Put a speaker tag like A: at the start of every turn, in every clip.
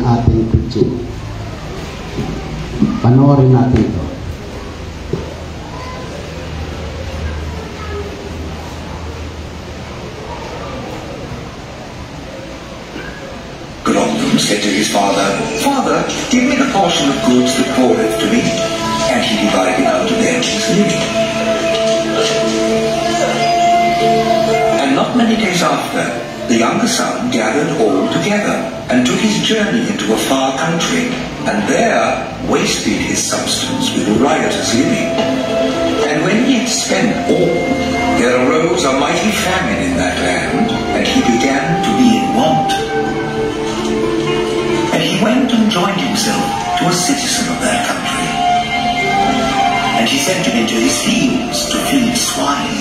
A: ating preaching. Panoorin natin ito.
B: Grondum said to his father, "Father, give me the portion of goods that falleth to me." And he divided unto them his living. And not many days after, the younger son gathered all together, and took his journey into a far country, and there wasted his substance with riotous living. And when he had spent all, there arose a mighty famine in that land, and he began to be in want. And he went and joined himself to a citizen of that country. And he sent him into his fields to feed swine.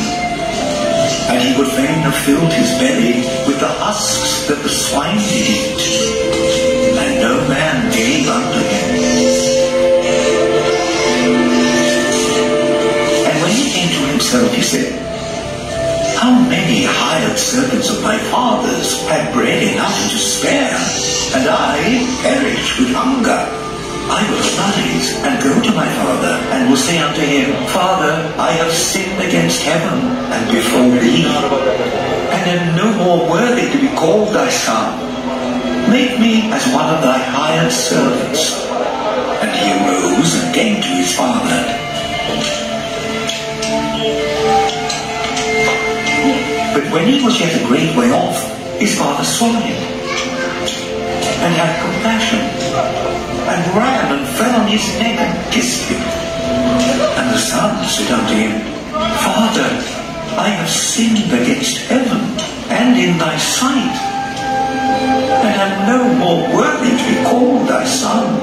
B: And he would fain have filled his belly with the husks that the swine did eat. And no man gave unto him. And when he came to himself, he said, "How many hired servants of my father's had bread enough to spare, and I perish with hunger. I will arise and go to my father, and will say unto him, Father, I have sinned against heaven and before thee, and am no more worthy to be called thy son. Make me as one of thy hired servants." And he arose and came to his father. But when he was yet a great way off, his father saw him, and had compassion, and ran and fell on his neck and kissed him. And the son said unto him, "Father, I have sinned against heaven and in thy sight, and am no more worthy to be called thy son."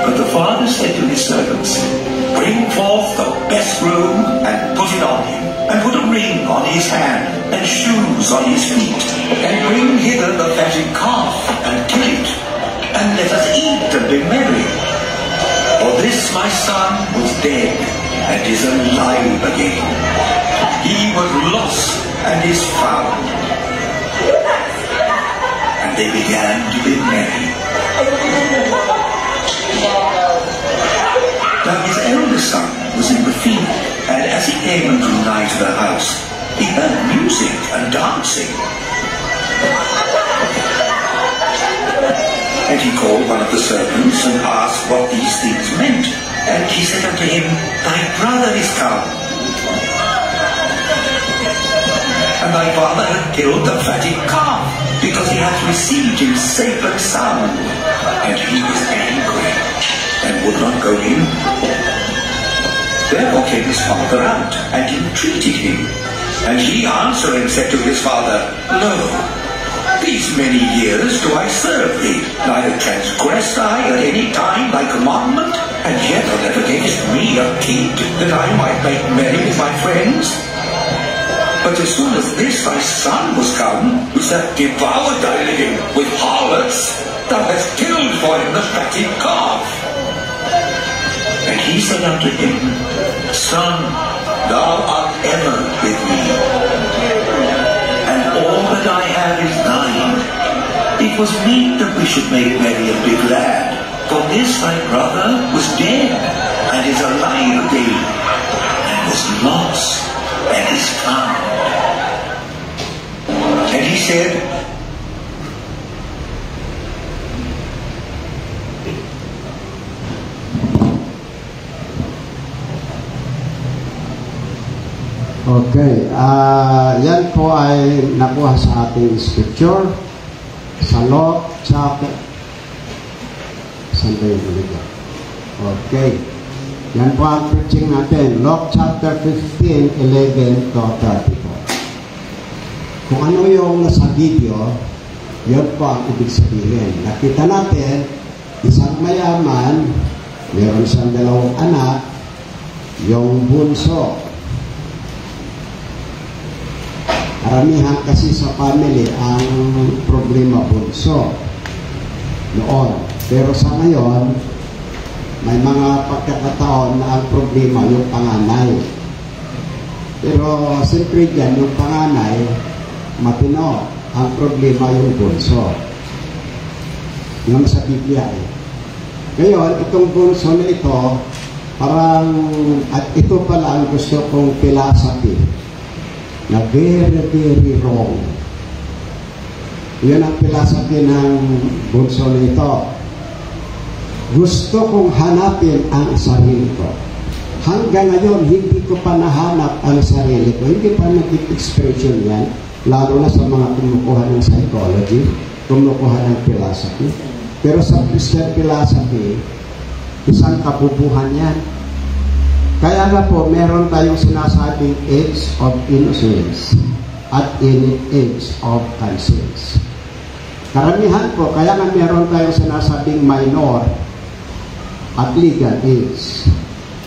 B: But the father said to his servants, "Bring forth the best robe, and put it on him, and put a ring on his hand, and shoes on his feet, and bring hither the fatted calf, and kill it, and let us eat and be merry. For this my son was dead, and is alive again. He was lost, and is found." And they began to be merry. Now his eldest son was in the field, and as he came and drew nigh to the house, he heard music and dancing. And he called one of the servants and asked what these things meant. And he said unto him, "Thy brother is come, and thy father hath killed the fatted calf, because he hath received him safe and sound." And he was angry, and would not go in. Therefore came his father out, and entreated him. And he answering said to his father, "Lo, these many years do I serve thee, neither transgressed I at any time thy commandment, and yet thou never gavest me a kid, that I might make merry with my friends. But as soon as this thy son was come, who hath devoured thy living with harlots, thou hast killed for him the fatted calf." And he said unto him, "Son, thou art ever with me, and all that I have is thine. It was meet that we should make merry and be glad, for this thy brother was dead, and is alive again, and was lost, and is found." And he said,
A: Okay, yan po ay nakuha sa ating scripture sa Luke chapter. Okay, yan po ang preaching natin, Luke chapter 15, 11 to 34. Kung ano yung nasa video, yun po ang ibig sabihin. Nakita natin, isang mayaman, meron siyang dalawang anak, yung bunso. Karamihan kasi sa family ang problema bunso noon. Pero sa ngayon, may mga pagkakataon na ang problema yung panganay. Pero siyempre dyan, yung panganay, matino Ang problema yung bunso. Yung sa Biblia eh. Ngayon, itong bunso na ito, parang, at ito pala ang gusto kong philosophy na very, very wrong. Yun ang philosophy ng bunso na ito. Gusto kong hanapin ang sarili ko. Hanggang ngayon, hindi ko pa nahanap ang sarili ko. Hindi pa nag-expression yan, lalo na sa mga kumukuha ng psychology, kumukuha ng philosophy. Pero sa Christian philosophy, isang kabubuhan yan. Kaya nga po, meron tayong sinasabing age of innocence at age of conscience. Karamihan po, kaya nga meron tayong sinasabing minor at legal age.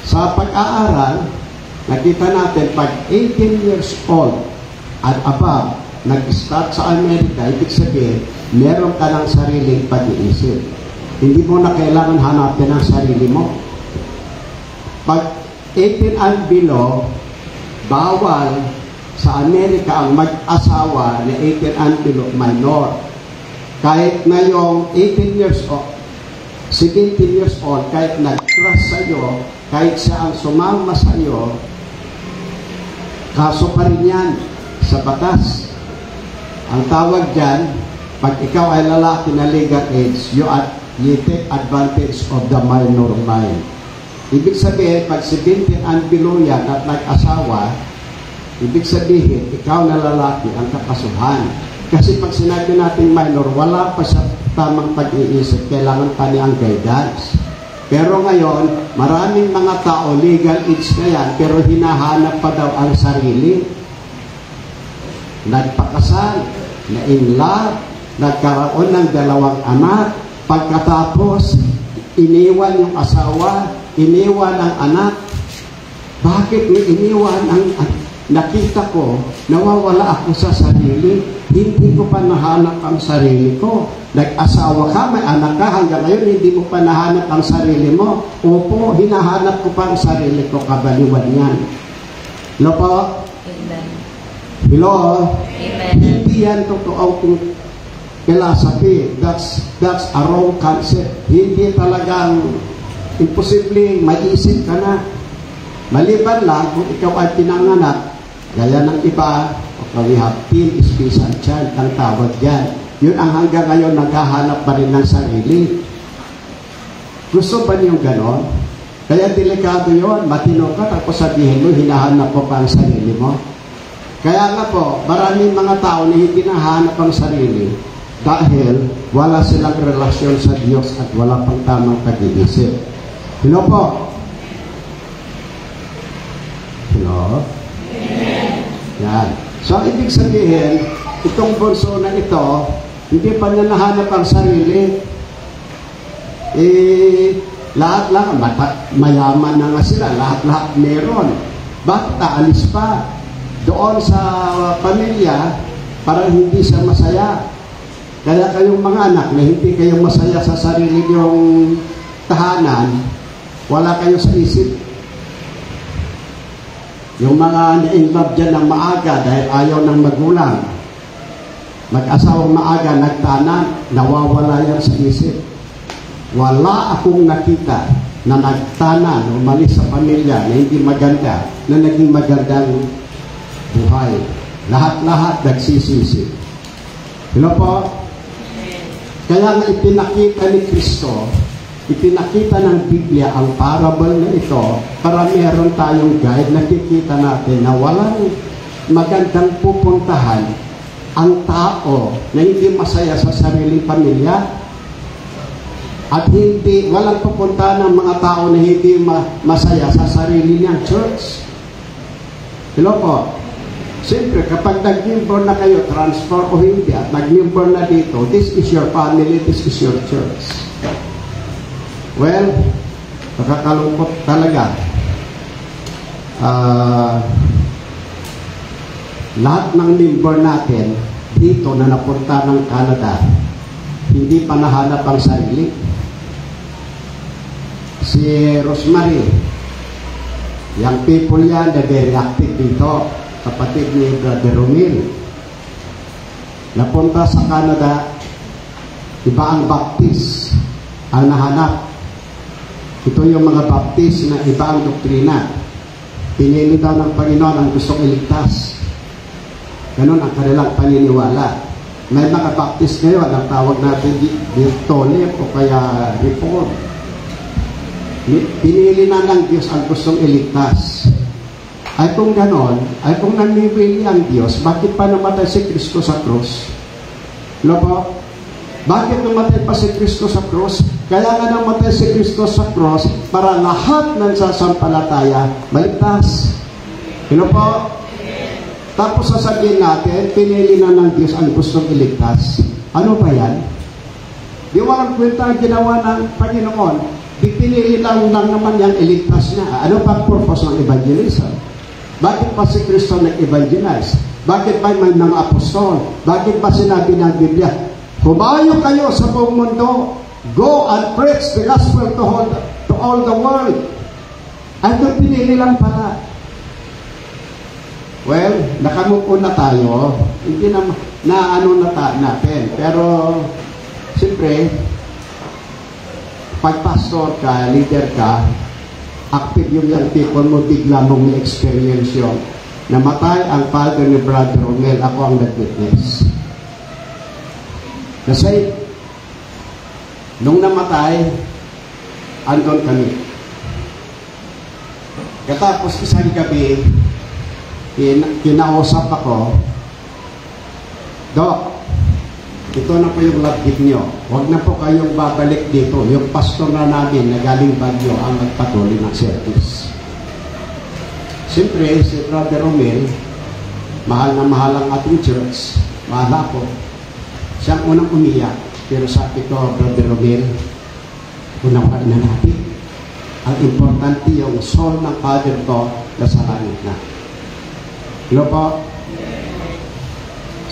A: Sa pag-aaral, nakita natin pag 18 years old at above, nag-start sa Amerika, ibig sabihin, meron ka ng sariling pag-iisip. Hindi mo na kailangan hanapin ang sarili mo. Pag 18 and below, bawal sa Amerika ang mag-asawa na 18 and below minor. Kahit na yung 18 years old, 17 years old, kahit nag-trust sa'yo, kahit siya ang sumama sa'yo, kaso pa rin yan sa batas. Ang tawag dyan, pag ikaw ay lalaki na legal age, you take advantage of the minor mind. Ibig sabihin, pag 17 and below yan at nag-asawa, ibig sabihin, ikaw na lalaki ang kakasuhan. Kasi pag sinabi natin minor, wala pa siya tamang pag-iisip, kailangan pa niya ang guidance. Pero ngayon, maraming mga tao, legal age na yan, pero hinahanap pa daw ang sarili. Nagpakasal, na in love, nagkaroon ng 2 anak, pagkatapos, iniwan yung asawa, iniwan ang anak. Bakit may iniwan ang nakita ko, nawawala ako sa sarili, hindi ko pa nahanap ang sarili ko. Nag-asawa ka, may anak ka, hanggang ngayon hindi mo pa nahanap ang sarili mo. Opo, hinahanap ko pa ang sarili ko, kabaliwan yan. Hello po?
C: Amen.
A: Hello?
C: Amen.
A: Hindi yan totoong philosophy. That's a wrong concept. Hindi talagang imposibleng maisip ka na. Maliban lang kung ikaw ay pinanganak, gaya ng iba, we have teen special child, ang tawag yan. Yun ang hanggang ngayon naghahanap pa rin ng sarili. Gusto ba niyo ganon? Kaya delikado yun, matino ka, tapos sabihin mo, hinahanap ko pa ang sarili mo. Kaya nga po, maraming mga tao na hindi nahanap ang sarili dahil wala silang relasyon sa Diyos at wala pang tamang pag-iisip. Hello po? Hello? Yan. So, ibig sabihin, itong bunso na ito, hindi pa niya nahanap ang sarili. Lahat lang, mayaman na nga sila, lahat-lahat meron. Bakit aalis pa? Doon sa pamilya, parang hindi siya masaya. Kaya kayong mga anak na hindi kayo masaya sa sarili niyong tahanan, wala kayo sa isip. Yung mga na-inlove dyan ng maaga dahil ayaw ng magulang, mag-asawang maaga, nagtanan, nawawala yan sa isip. Wala akong nakita na nagtanan, umalis sa pamilya na hindi maganda, na naging magandang buhay. Lahat-lahat nagsisisi. Hello po? Kaya nga ipinakita ni Kristo, ipinakita ng Biblia ang parable na ito para meron tayong guide, nakikita natin na walang magandang pupuntahan ang tao na hindi masaya sa sariling pamilya at walang pupuntahan ng mga tao na hindi masaya sa sarili niyang church. Hello po? Siyempre, kapag nag-member na kayo, transfer o hindi, at nag-member na dito, this is your family, this is your church. Well, nakakalungkot talaga. Lahat ng member natin dito na napunta ng Canada, hindi pa nahanap ang sarili. Si Rosemary, young people yan, na very active dito, kapatid ni Brother Romil. napunta sa Canada, iba ang Baptist ang nahanap. Ito yung mga Baptist na iba ang doktrina. Pinili daw ng Panginoon ang gustong iligtas. Ganun ang kanilang paniniwala. May mga Baptist ngayon, ang tawag natin Tolip o kaya Reform. Pinili na ng Diyos ang gustong iligtas. Ay kung ganon, ay kung nanipili ang Diyos, bakit pa namatay si Kristo sa krus? Lobo? Bakit namatay pa si Kristo sa krus? Kaya nga namatay si Kristo sa krus para lahat ng sasampalataya maligtas. Po? Tapos sasabihin natin, pinili na ng Diyos ang gustong iligtas. Ano ba yan? Di walang kwenta ang ginawa ng Panginoon. Pinili lang naman yung iligtas niya. Ano pa purpose ng evangelism? Bakit pa si Kristo nag-evangelize? Bakit ba may mga apostol? Bakit ba sinabi ng Biblia, humayo kayo sa buong mundo, go and preach the gospel to all the world? Ay, ito pinili lang pala. Well, nakamupo na tayo. Hindi na ano natin. Pero, siyempre, pag pastor ka, leader ka, active yung young people mo, bigla mong experience yun. Namatay ang father ni Brother Romel, ako ang nag-witness. Kasi, nung namatay, andon kami. Katapos isang gabi, kinausap ako, Dok, ito na po yung love gift nyo. Huwag na po kayong babalik dito. Yung pastor na namin na galing Baguio ang nagpatuloy ng service. Siyempre, si Brother Romel, mahal na mahal ang ating church, mahal ako. Siya ang unang umiyak. Pero sabi ko, Brother Romel, unawain na natin. Ang importante yung soul ng father ko nasa langit na. Hello po?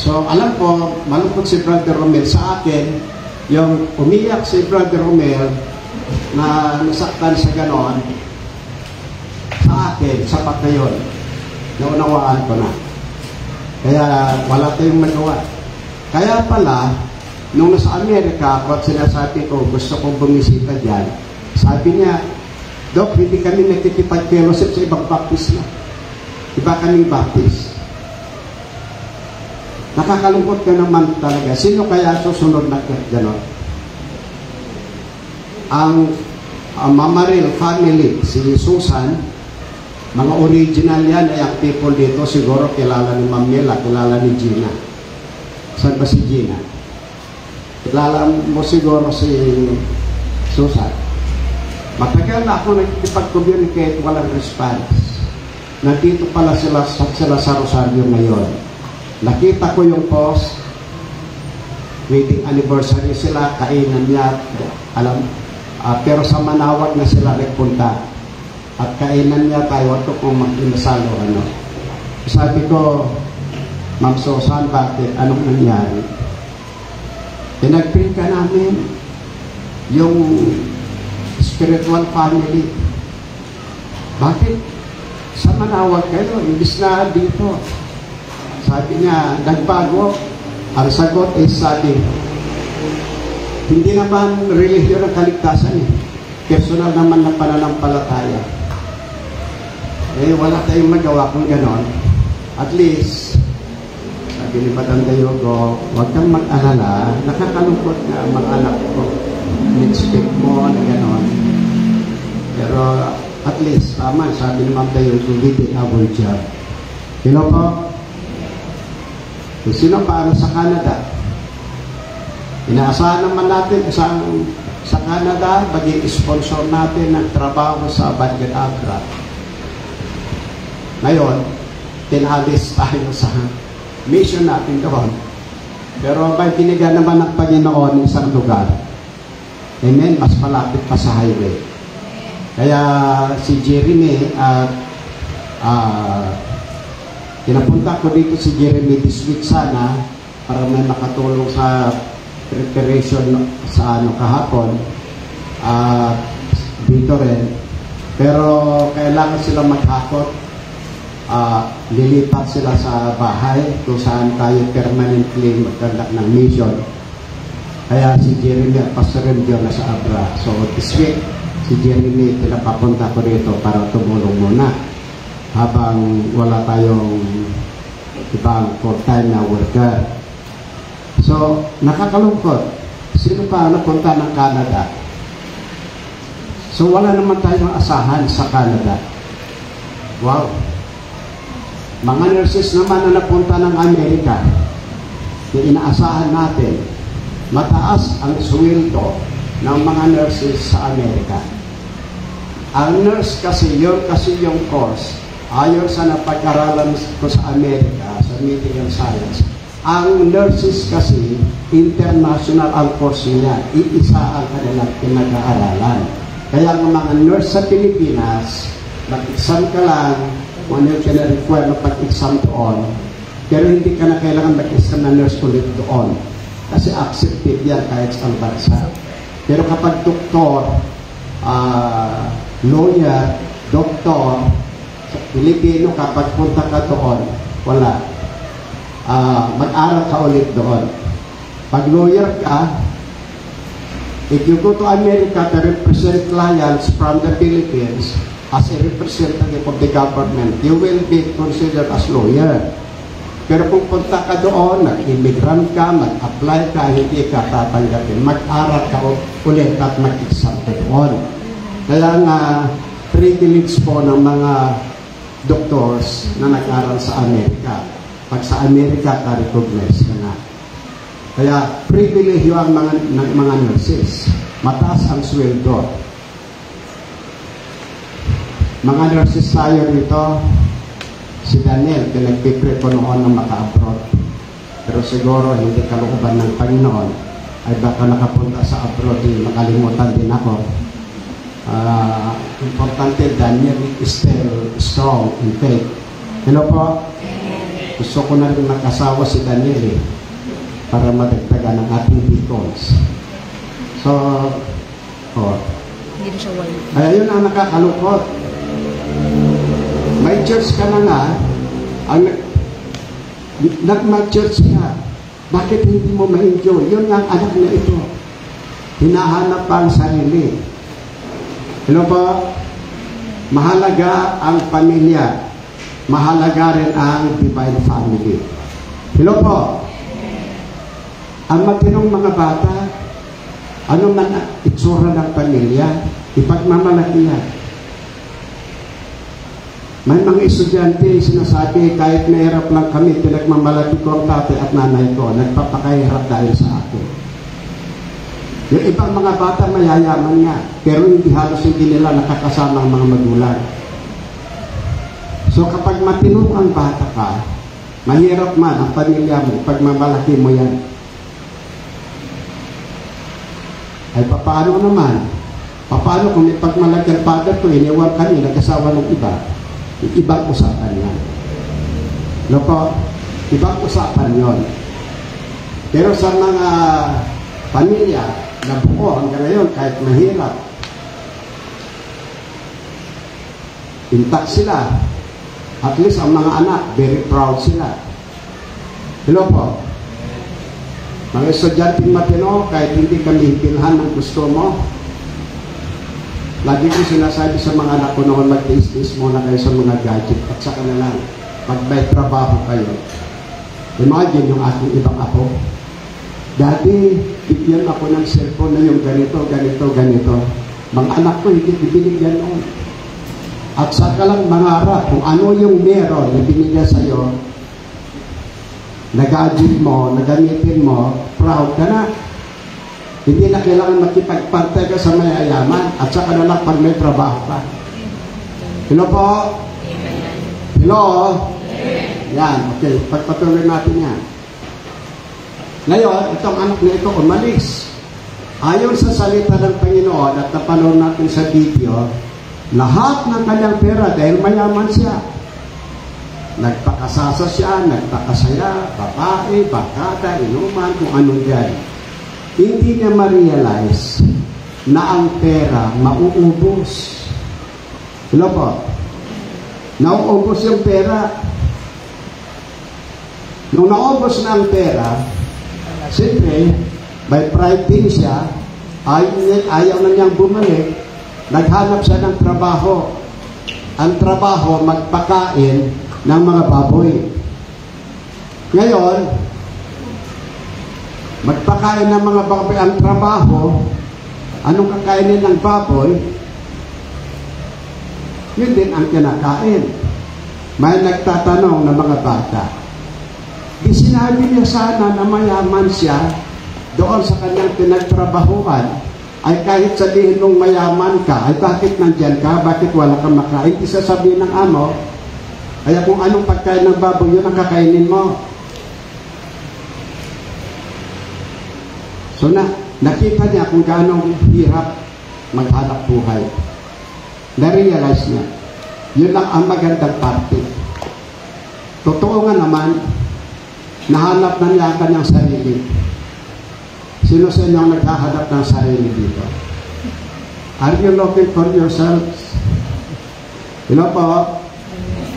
A: So, alam ko, malungkot si Brother Romel sa akin, yung umiyak si Brother Romel na nasaktan sa ganon, sa akin, sapat na yun. Naunawaan ko na. Kaya, wala tayong magawa. Kaya pala, nung nasa Amerika, at sinasabi ko, gusto kong bumisita dyan, sabi niya, Dok, hindi kami nakikipag-fellowship sa ibang Baptist na. Iba kaming Baptist. Nakakalungkot ka naman talaga. Sino kaya susunod na gano'n? Ang Mamaril family, si Susan, mga original yan ay ang people dito. Siguro kilala ni Mamela, kilala ni Gina. Saan ba si Gina? Kilala mo siguro si Susan. Matagal na ako nagkipag-communicate, walang response. Nandito pala sila sa Rosario ngayon. Nakita ko yung post, wedding anniversary sila, kainan niya, pero sa Manawag na sila nagpunta. At kainan niya tayo, ito kung mag-inasalo, Sabi ko, Ma'am Susan, bakit? Anong nangyari? Pinag-pray ka namin yung spiritual family. Bakit? Sa Manawag kayo, imbis na dito. Sabi niya, nagbago. Ang sagot ay sabi, hindi naman relihiyon ang kaligtasan eh. Personal naman na pananampalataya. Eh, wala tayong magawa kung ganon. At least, sabi ni Padang Dayogo, huwag kang mag-alala, nakakalungkot na ang mga anak ko. In-expect mo na ganon. Pero, at least, tama, sabi ni Ma'am Dayogo, we did our job. Hello po? Kung sino pa sa Canada, inaasahan naman natin sa Canada, maging sponsor natin ng trabaho sa Bangal Agra. Ngayon, tinalis tayo sa mission natin doon. Pero may binigyan naman ng Panginoon isang lugar. Amen? Mas malapit pa sa highway. Kaya si Jeremy pinapunta ko dito si Jeremy this week sana para may makatulong sa preparation sa kahapon dito rin. Pero kailangan sila maghakot lilipat sila sa bahay kung saan tayo permanently magkandak ng mission. Kaya si Jeremy at Pastor Rendio na sa Abra. So this week, si Jeremy pinapapunta ko rito para tumulong muna habang wala tayong ibang full-time na worker. So, nakakalungkot. Sino pa napunta ng Canada? So, wala naman tayong asahan sa Canada. Wow! Mga nurses naman na napunta ng Amerika, yung inaasahan natin, mataas ang sweldo ng mga nurses sa Amerika. Ang nurse kasi, yun kasi yung course, ayon sa napag-aralan ko sa Amerika, sa medical science, ang nurses kasi, international ang course niya, iisa ang kanilang pinag-aaralan. Kaya ang mga nurse sa Pilipinas, mag-exam ka lang, kung ano yung kina-require na pag-exam doon, pero hindi ka na kailangan mag-exam na nurse ulit doon. Kasi accepted yan kahit sa bansa. Pero kapag doktor, lawyer, doktor, Pilipino, kapag punta ka doon, wala. Mag-aral ka ulit doon. Pag lawyer ka, if you go to America to represent clients from the Philippines as a representative of the government, you will be considered as lawyer. Pero kung punta ka doon, nag-immigrant ka, mag-apply ka, hindi ka tatanggapin. Mag-aral ka ulit at mag-exam ka doon. Kaya nga, privilege po ng mga doctors na nag-aral sa Amerika. Pag sa Amerika, ka-recognize ka na. Kaya, privilege yung mga nurses. Mataas ang sweldo. Mga nurses tayo rito, si Daniel, pinagpipre ko noon na maka-abroad. Pero siguro, hindi kalooban ng Panginoon, ay baka nakapunta sa abroad, makalimutan din ako. Importante, Daniel is still strong in faith. Hello po? Gusto ko na rin nakasawa si Daniel para madagdagan ng ating deacons. So,
C: hindi siya wala.
A: Ay, yun ang nakakalungkot. May church ka na nga, nag-church ka, bakit hindi mo ma-enjoy? Yun ang anak na ito. Hinahanap pa ang sarili. Hello po? Mahalaga ang pamilya. Mahalaga rin ang divine family. Hello po? Ang matinong mga bata, ano man ang itsura ng pamilya, ipagmamalaki yan. May mga estudyante sinasabi, kahit mahirap lang kami, pinagmamalaki ko ang tatay at nanay ko, nagpapakahirap dahil sa akin. Yung ibang mga bata mayayaman nga, pero hindi halos hindi nila nakakasama ang mga magulang. So kapag matinong ang bata ka, mahirap man ang pamilya mo, pagmamalaki mo yan. Ay paano naman? Paano kung ipagmalaki ang father ko, iniwan kami, nagkasawa ng iba? Ibang usapan yan. No po? Ibang usapan yon. Pero sa mga pamilya na buo hanggang ngayon, kahit mahirap, intact sila. At least ang mga anak, very proud sila. Hello po? Mga estudyanteng matino, kahit hindi kami hipilhan ng gusto mo, lagi ko sinasabi sa mga anak ko noon, mag-taste muna kayo sa mga gadget at saka na lang, pag may trabaho kayo. Imagine yung aking ibang ako. Dati, bigyan ako ng cellphone na yung ganito, ganito, ganito. Mga anak ko, hindi binigyan noon. At saka lang mangarap kung ano yung meron na binigyan sa'yo, na gadget mo, na gamitin mo, proud ka na. Hindi na kailangan makipagpantay ka sa mayayaman at saka na lang pag may trabaho ka. Hello po? Hello? Yan, okay. Pagpatuloy natin yan. Ngayon, itong anak na ito umalis. Ayon sa salita ng Panginoon at napanood natin sa video, lahat ng kanyang pera dahil mayaman siya. Nagpakasasa siya, nagpakasaya, babae, bakata, inuman, kung ano dyan. Hindi niya ma-realize na ang pera mauubos. Hello po? Nauubos yung pera. Nung naubos na ang pera, siyempre, may pride din siya, ayaw na niyang bumalik, naghanap siya ng trabaho. Ang trabaho, magpakain ng mga baboy. Ngayon, magpakain ng mga baboy ang trabaho, anong kakainin ng baboy? Yun din ang kinakain. May nagtatanong ng mga bata. Di sinabi niya sana na mayaman siya doon sa kanyang pinagtrabahuan, ay kahit sabihin nung mayaman ka, ay bakit nandyan ka, bakit wala kang makain, isa sabihin ng amo, kaya kung anong pagkain ng baboy, yun ang kakainin mo. So nakita niya kung gaano hirap maghanap buhay. Na-realize niya, yun lang ang magandang parte. Totoo nga naman, nahanap na niya ang kanyang sarili. Sino sa inyo ang naghahanap ng sarili dito? Are you looking for yourselves? Po,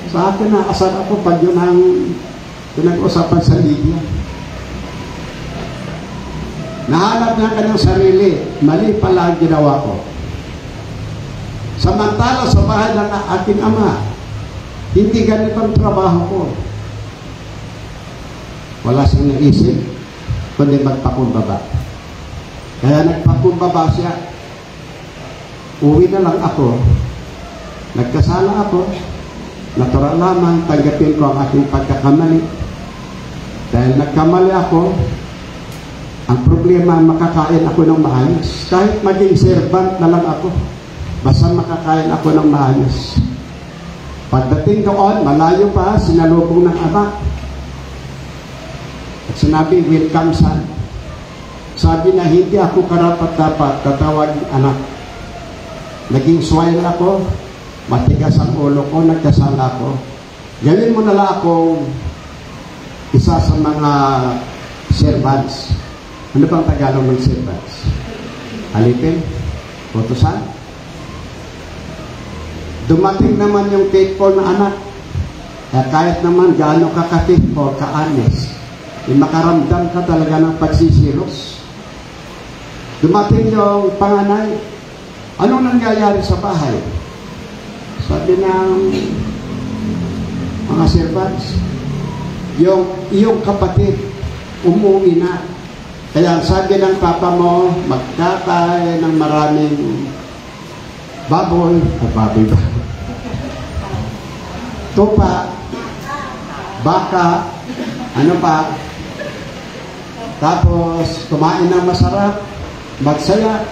A: sa akin na asal ako pag yun ang pinag-usapan sa Libya. Nahanap niya ang kanyang sarili, mali pala ang ginawa ko. Samantala sa bahay ng aking ama, hindi ganito ang trabaho ko. Wala siyang naisip, kundi magpakumbaba. Kaya nagpakumbaba siya. Uwi na lang ako. Nagkasala ako. Natural lamang, tanggapin ko ang aking pagkakamali. Dahil nagkamali ako, ang problema, makakain ako ng maayos. Kahit maging servant na lang ako, basta makakain ako ng maayos. Pagdating doon, malayo pa, sinalubong ng ama. At sinabi, welcome son. Sabi na, hindi ako karapat-dapat tatawagin anak. Naging swine ako, matigas ang ulo ko, nagkasala ko. Gawin mo na lang akong isa sa mga servants. Ano bang Tagalog ng servants? Alipin? Utusan? Dumating naman yung faithful na anak. Kaya kahit naman gaano ka ka-faithful, ka-honest, makaramdam ka talaga ng pagsisilos. Dumating yung panganay, anong nangyayari sa bahay? Sabi ng mga servants, yung iyong kapatid, umuwi na. Kaya sabi ng papa mo, magkatay ng maraming baboy, tupa, baka, ano pa, tapos kumain ng masarap, magsaya.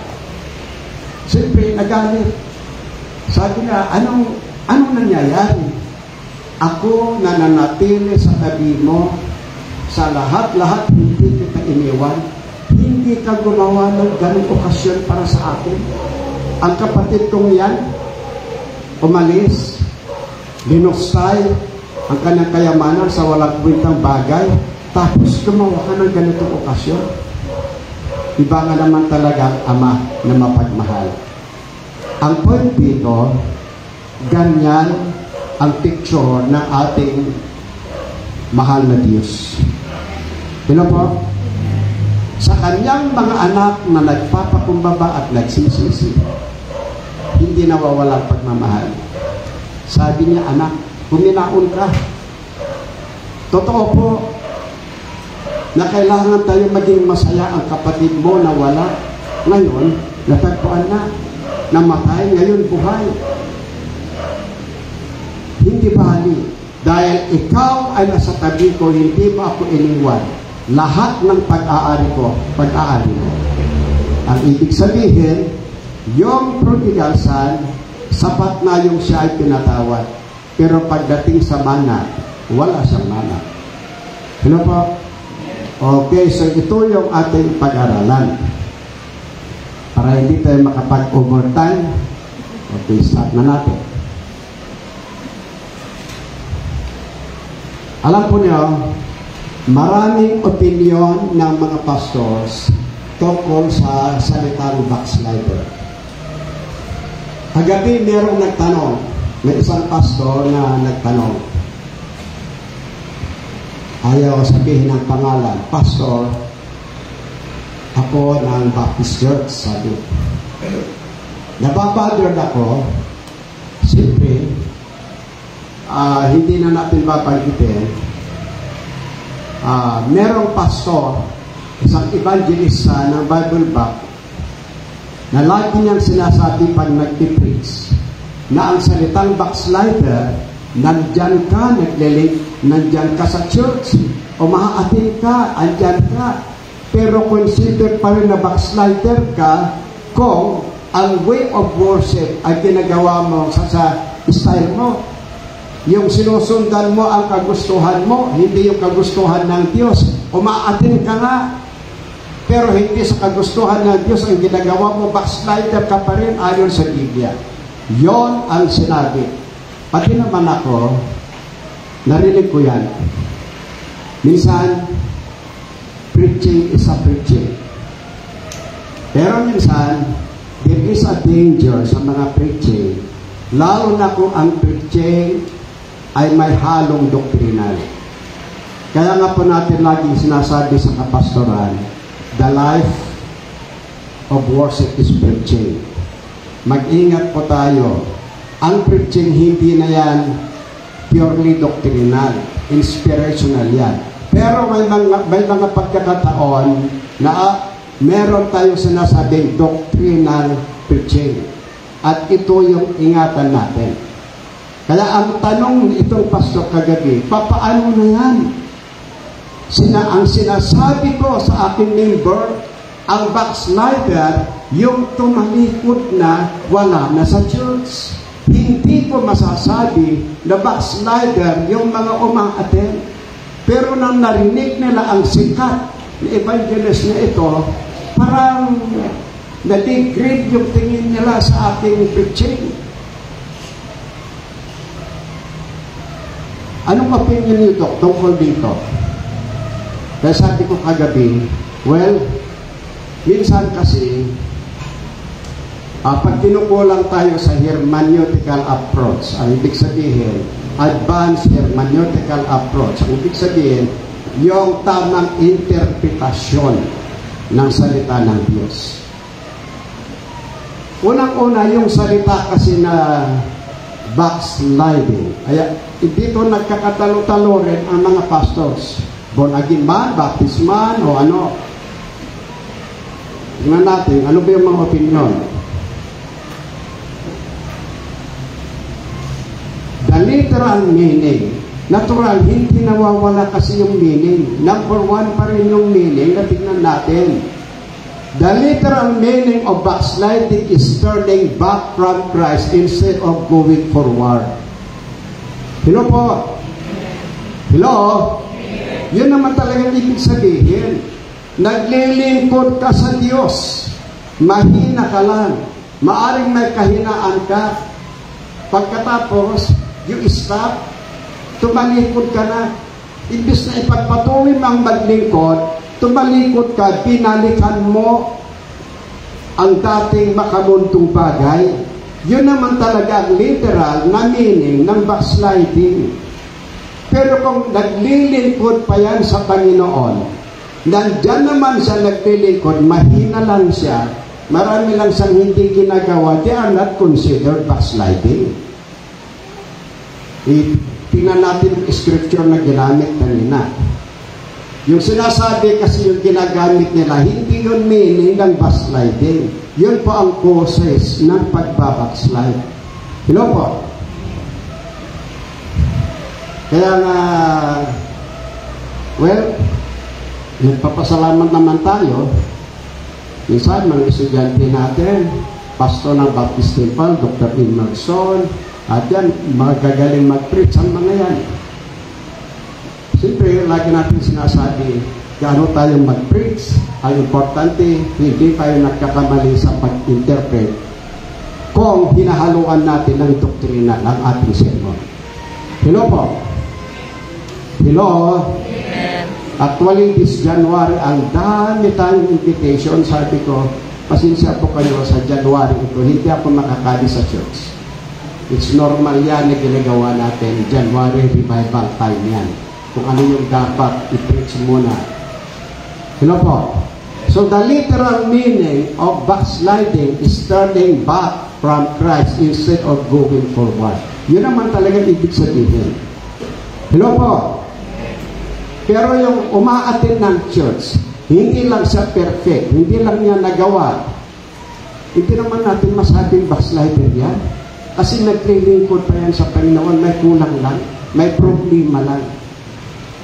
A: Siyempre, nagalit. Sabi nga, anong nangyayari? Ako nananatili sa tabi mo, sa lahat-lahat hindi kita iniwan, hindi ka gumawa ng ganong okasyon para sa akin. Ang kapatid kong yan, umalis, linustay ang kanyang kayamanan sa walang kwentang bagay, tapos gumawa ka ng ganitong okasyon. Iba nga naman talaga ang ama na mapagmahal. Ang point dito, ganyan ang picture ng ating mahal na Diyos. Po? Sa kanyang mga anak na nagpapakumbaba at nagsisisi, hindi nawawala ang pagmamahal. Sabi niya, anak, huminaon ka. Totoo po, na kailangan tayo maging masaya. Ang kapatid mo na wala, ngayon, natagpuan na, namatay, ngayon buhay. Hindi bali. Dahil ikaw ay nasa tabi ko, hindi mo ako iniwan. Lahat ng pag-aari ko, pag-aari mo. Ang ibig sabihin, yung prodigal son, sapat na yung siya ay pinatawad. Pero pagdating sa mana, wala siyang mana. Ano po? Okay, so ito yung ating pag-aralan. Para hindi tayo makapag-overtime, okay, start na natin. Alam po niyo, maraming opinion ng mga pastors tungkol sa salitang backslider. Kagabi merong nagtanong, May isang pastor na nagtanong, ayaw sabihin ng pangalan, pastor, ako ng Baptist Church, sabi. Nababothered ako, siyempre, hindi na natin babanggitin, merong pastor, isang evangelista ng Bible Back, na lagi niyang sinasabi pag nagpipreach, na ang salitang backslider, nandyan ka, naglilink, nandyan ka sa church, o maa-attend ka, andyan ka, pero consider pa rin na backslider ka kung ang way of worship ay ginagawa mo sa style mo. Yung sinusundan mo ang kagustuhan mo, hindi yung kagustuhan ng Diyos. Umaatin ka nga, pero hindi sa kagustuhan ng Diyos ang ginagawa mo, backslider ka pa rin ayon sa Biblia. Yon ang sinabi. Pati naman ako, narinig ko yan. Minsan, preaching is a preaching. Pero minsan, there is a danger sa mga preaching, lalo na kung ang preaching ay may halong doktrinal. Kaya nga po natin laging sinasabi sa kapastoran, the life of worship is preaching. Mag-ingat po tayo. Ang preaching hindi na yan purely doctrinal, inspirational yan. Pero may mga pagkakataon na meron tayong sinasabing doctrinal preaching. At ito yung ingatan natin. Kaya ang tanong itong pastor kagabi, papaano na yan? Ang sinasabi ko sa aking member, ang backslider, yung tumalikod na wala na sa church. Hindi ko masasabi na backslider yung mga umaattend. Pero nang narinig nila ang sikat na evangelist na ito, parang na-degrade yung tingin nila sa ating preaching. Anong opinion niyo tungkol dito? Kaya sabi ko kagabi, well, minsan kasi, pag kinukulang tayo sa hermeneutical approach, ang ibig sabihin, advanced hermeneutical approach, ang ibig sabihin, yung tamang interpretasyon ng salita ng Diyos. Unang-una, yung salita kasi na backsliding. Ay, dito nagkakatalo-talo rin ang mga pastors. Born again man, baptist man, o ano. Tingnan natin, ano ba yung mga opinion? The literal meaning, natural, hindi nawawala kasi yung meaning. Number one pa rin yung meaning na tingnan natin. The literal meaning of backsliding is turning back from Christ instead of going forward. Hello po? Hello? Yun naman talagang ibig sabihin. Naglilingkod ka sa Diyos. Mahina ka lang. Maaring may kahinaan ka. Pagkatapos, you stop, tumalikod ka na. Imbis na ipagpatuloy mo ang maglingkod, tumalikod ka, pinalikan mo ang dating makamuntong bagay. Yun naman talaga ang literal na meaning ng backsliding. Pero kung naglilingkod pa yan sa Panginoon, nandyan naman siya naglilingkod, mahina lang siya, marami lang siyang hindi ginagawa, they are not considered backsliding. Tingnan natin yung scripture na ginamit kanina. Yung sinasabi kasi yung ginagamit nila, hindi yun meaning ng backsliding. Yun po ang causes ng pagbabackslide. Hello po? Kaya nga, well, nagpapasalamat naman tayo. Minsan, mga estudyante natin, pastor ng Baptist Temple, Dr. Emerson, at yan, magagaling mag-preach ang mga yan. Siyempre, lagi natin sinasabi, gaano tayong mag-preach, ang importante, hindi tayo nagkakamali sa pag-interpret kung hinahaluan natin ng doktrina ng ating sermon. Hello po? Hello? Amen. Actually, this January, ang dami tayong invitation. Sabi ko, pasensya po kayo sa January ito, hindi ako makakali sa church. It's normal yan na ginagawa natin. January revival time yan. Kung ano yung dapat i-preach muna. Hello po? So the literal meaning of backsliding is turning back from Christ instead of going forward. Yun naman talaga ibig sabihin. Hello po? Pero yung umaattend ng church, hindi lang siya perfect, hindi lang niya nagawa. Hindi naman natin masabing backslider yan. Kasi naglilingkod pa yan sa Panginoon, may kulang lang, may problema lang.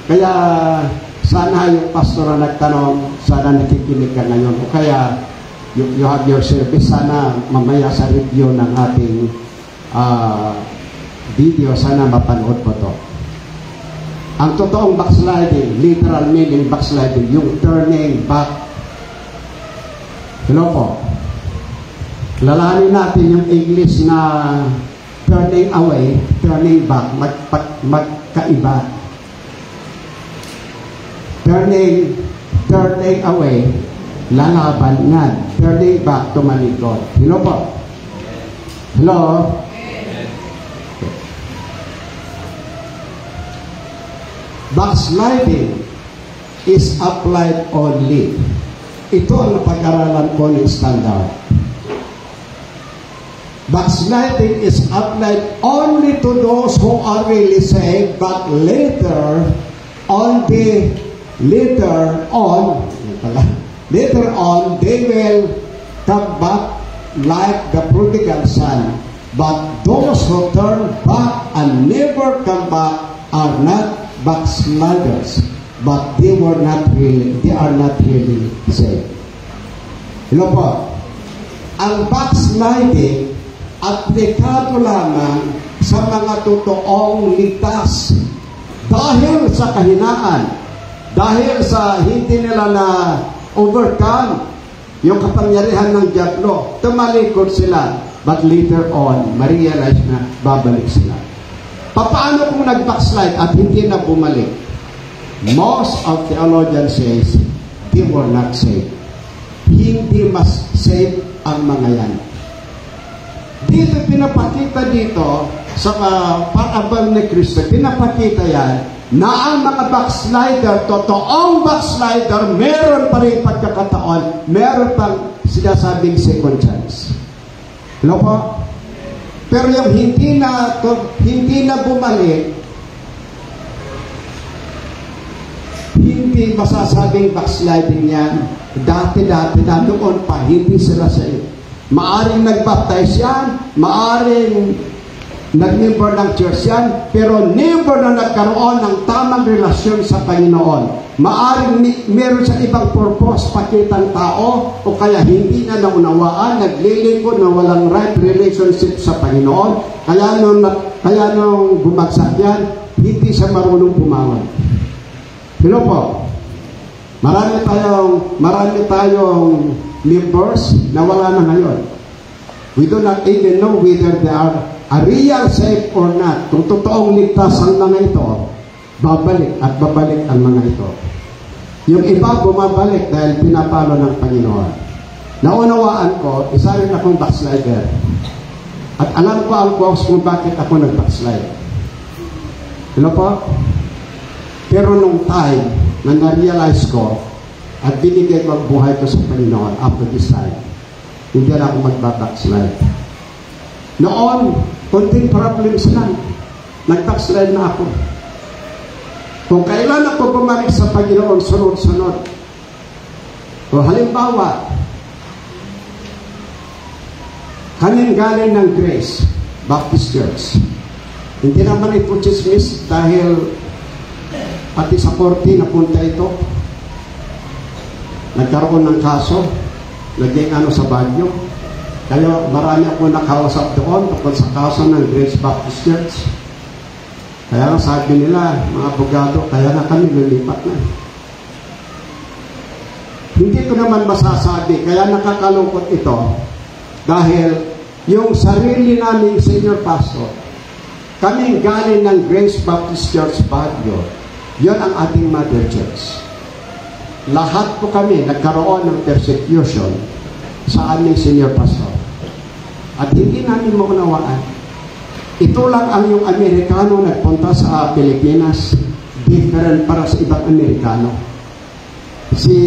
A: Kaya sana yung pastor na nagtanong, sana nakikinig ka ngayon. O kaya you have your service, sana mamaya sa review ng ating video, sana mapanood mo to. Ang totoong backsliding, literal meaning backsliding, yung turning back. Hello po? Lalahanin natin yung English na turning away, turning back, magkaiba. Turning away, lalaban nga. Turning back, tumalikod. Hello po? Hello? Backsliding is applied only. Ito ang napag-aralan ko ng standard. Backsliding is applied only to those who are really saved, but later on they will come back like the prodigal son. But those who turn back and never come back are not backsliders, but they are not really saved. Hello po? Ang backsliding aplikado lamang sa mga totoong ligtas dahil sa kahinaan, dahil sa hindi nila na overcome yung kapangyarihan ng diablo, tumalikod sila, but later on ma-realize na babalik sila. Paano kung nag-backslide at hindi na bumalik? Most of theologians says they were not saved. Hindi mas saved ang mga yan. Dito pinapakita dito sa parabol ni Kristo, pinapakita yan na ang mga backslider, totoong backslider, meron pa rin pagkakataon, meron pang sinasabing second chance. Hello po? Pero yung hindi na bumalik, hindi masasabing backsliding yan. Dati-dati na noon pa, hindi sila sa iyo. Maaring nag-baptize yan, maaring nag-member ng church yan, pero never na nagkaroon ng tamang relasyon sa Panginoon. Maaring meron sa ibang purpose, pakitang tao, o kaya hindi na naunawaan, naglilingkod na walang right relationship sa Panginoon. Kaya nung bumagsak yan, hindi siya marunong bumawan. Hello po? Marami tayong members na wala na ngayon. We do not even know whether they are a real saved or not. Kung totoong ligtas ang mga ito, babalik at babalik ang mga ito. Yung iba bumabalik dahil pinapalo ng Panginoon. Naunawaan ko, isa rin akong backslider. At alam ko ang cause kung bakit ako nag-backslide. Hello po? Pero nung time na na-realize ko at binigay ko ang buhay ko sa Panginoon after this time, hindi na ako mag-backslide. Noon, konting problems lang. Nag-backslide na ako. Kung kailan ako bumalik sa Panginoon, sunod-sunod. O halimbawa, kanin galing ng Grace Baptist Church. Hindi naman ito chismis dahil pati sa korte napunta ito. Nagkaroon ng kaso, naging sa Baguio. Kaya marami ako nakausap doon tungkol sa kaso ng Grace Baptist Church. Kaya sabi nila, mga abogado, kaya na kami lilipat na. Hindi ko naman masasabi, kaya nakakalungkot ito, dahil yung sarili naming senior pastor, kaming galing ng Grace Baptist Church Baguio, yon ang ating mother church. Lahat po kami nagkaroon ng persecution sa aming senior pastor. At hindi namin maunawaan. Ito lang ang yung Amerikano nagpunta sa Pilipinas, different para sa ibang Amerikano. Si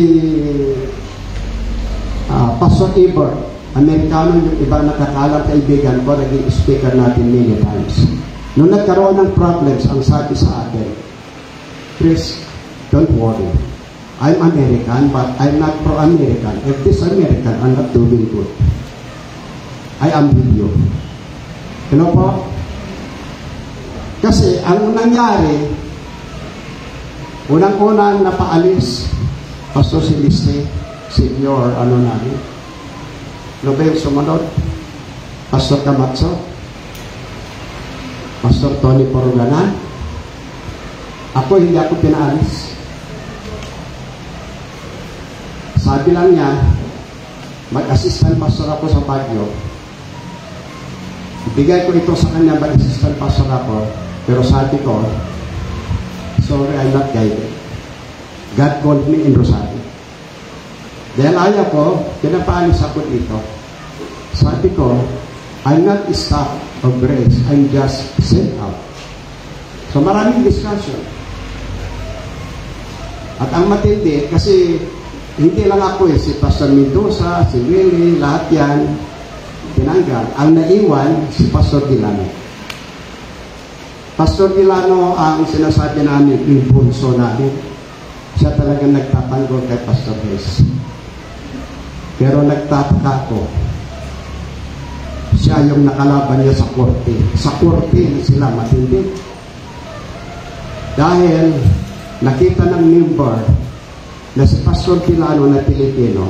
A: Pastor Eber, Amerikano yung iba nakakalang kaibigan ko, naging speaker natin many times. Nung nagkaroon ng problems, ang sabi sa akin, Chris, don't worry. I'm American, but I'm not pro-American. If this American are not doing good, I am with you. Hello po? Kasi ang nangyari, unang-unang napaalis, Pastor Celeste, senior, namin. Ano ba yung sumunod? Pastor Camacho, Pastor Tony Poruganan. Ako, hindi ako pinaalis. Sabi lang niya, mag-assistant pastor ako sa Baguio. Ibigay ko ito sa kanya, mag-assistant pastor ako. Pero sabi ko, sorry, I'm not guided. God called me in Rosario. Dahil ayaw ko, pinapaalis ako dito. Sabi ko, I'm not a staff of grace. I'm just sent out. So maraming discussion. At ang matindi, kasi hindi lang ako si Pastor Mendoza, si Willie, lahat yan, tinanggal. Ang naiwan, si Pastor Dilano. Pastor Dilano ang sinasabi namin, yung bunso namin. Siya talagang nagtatanggol kay Pastor Hayes. Pero nagtataka ko, siya yung nakalaban niya sa korte. Sa korte sila matindi. Dahil nakita ng member na si Pastor Dilano na Pilipino,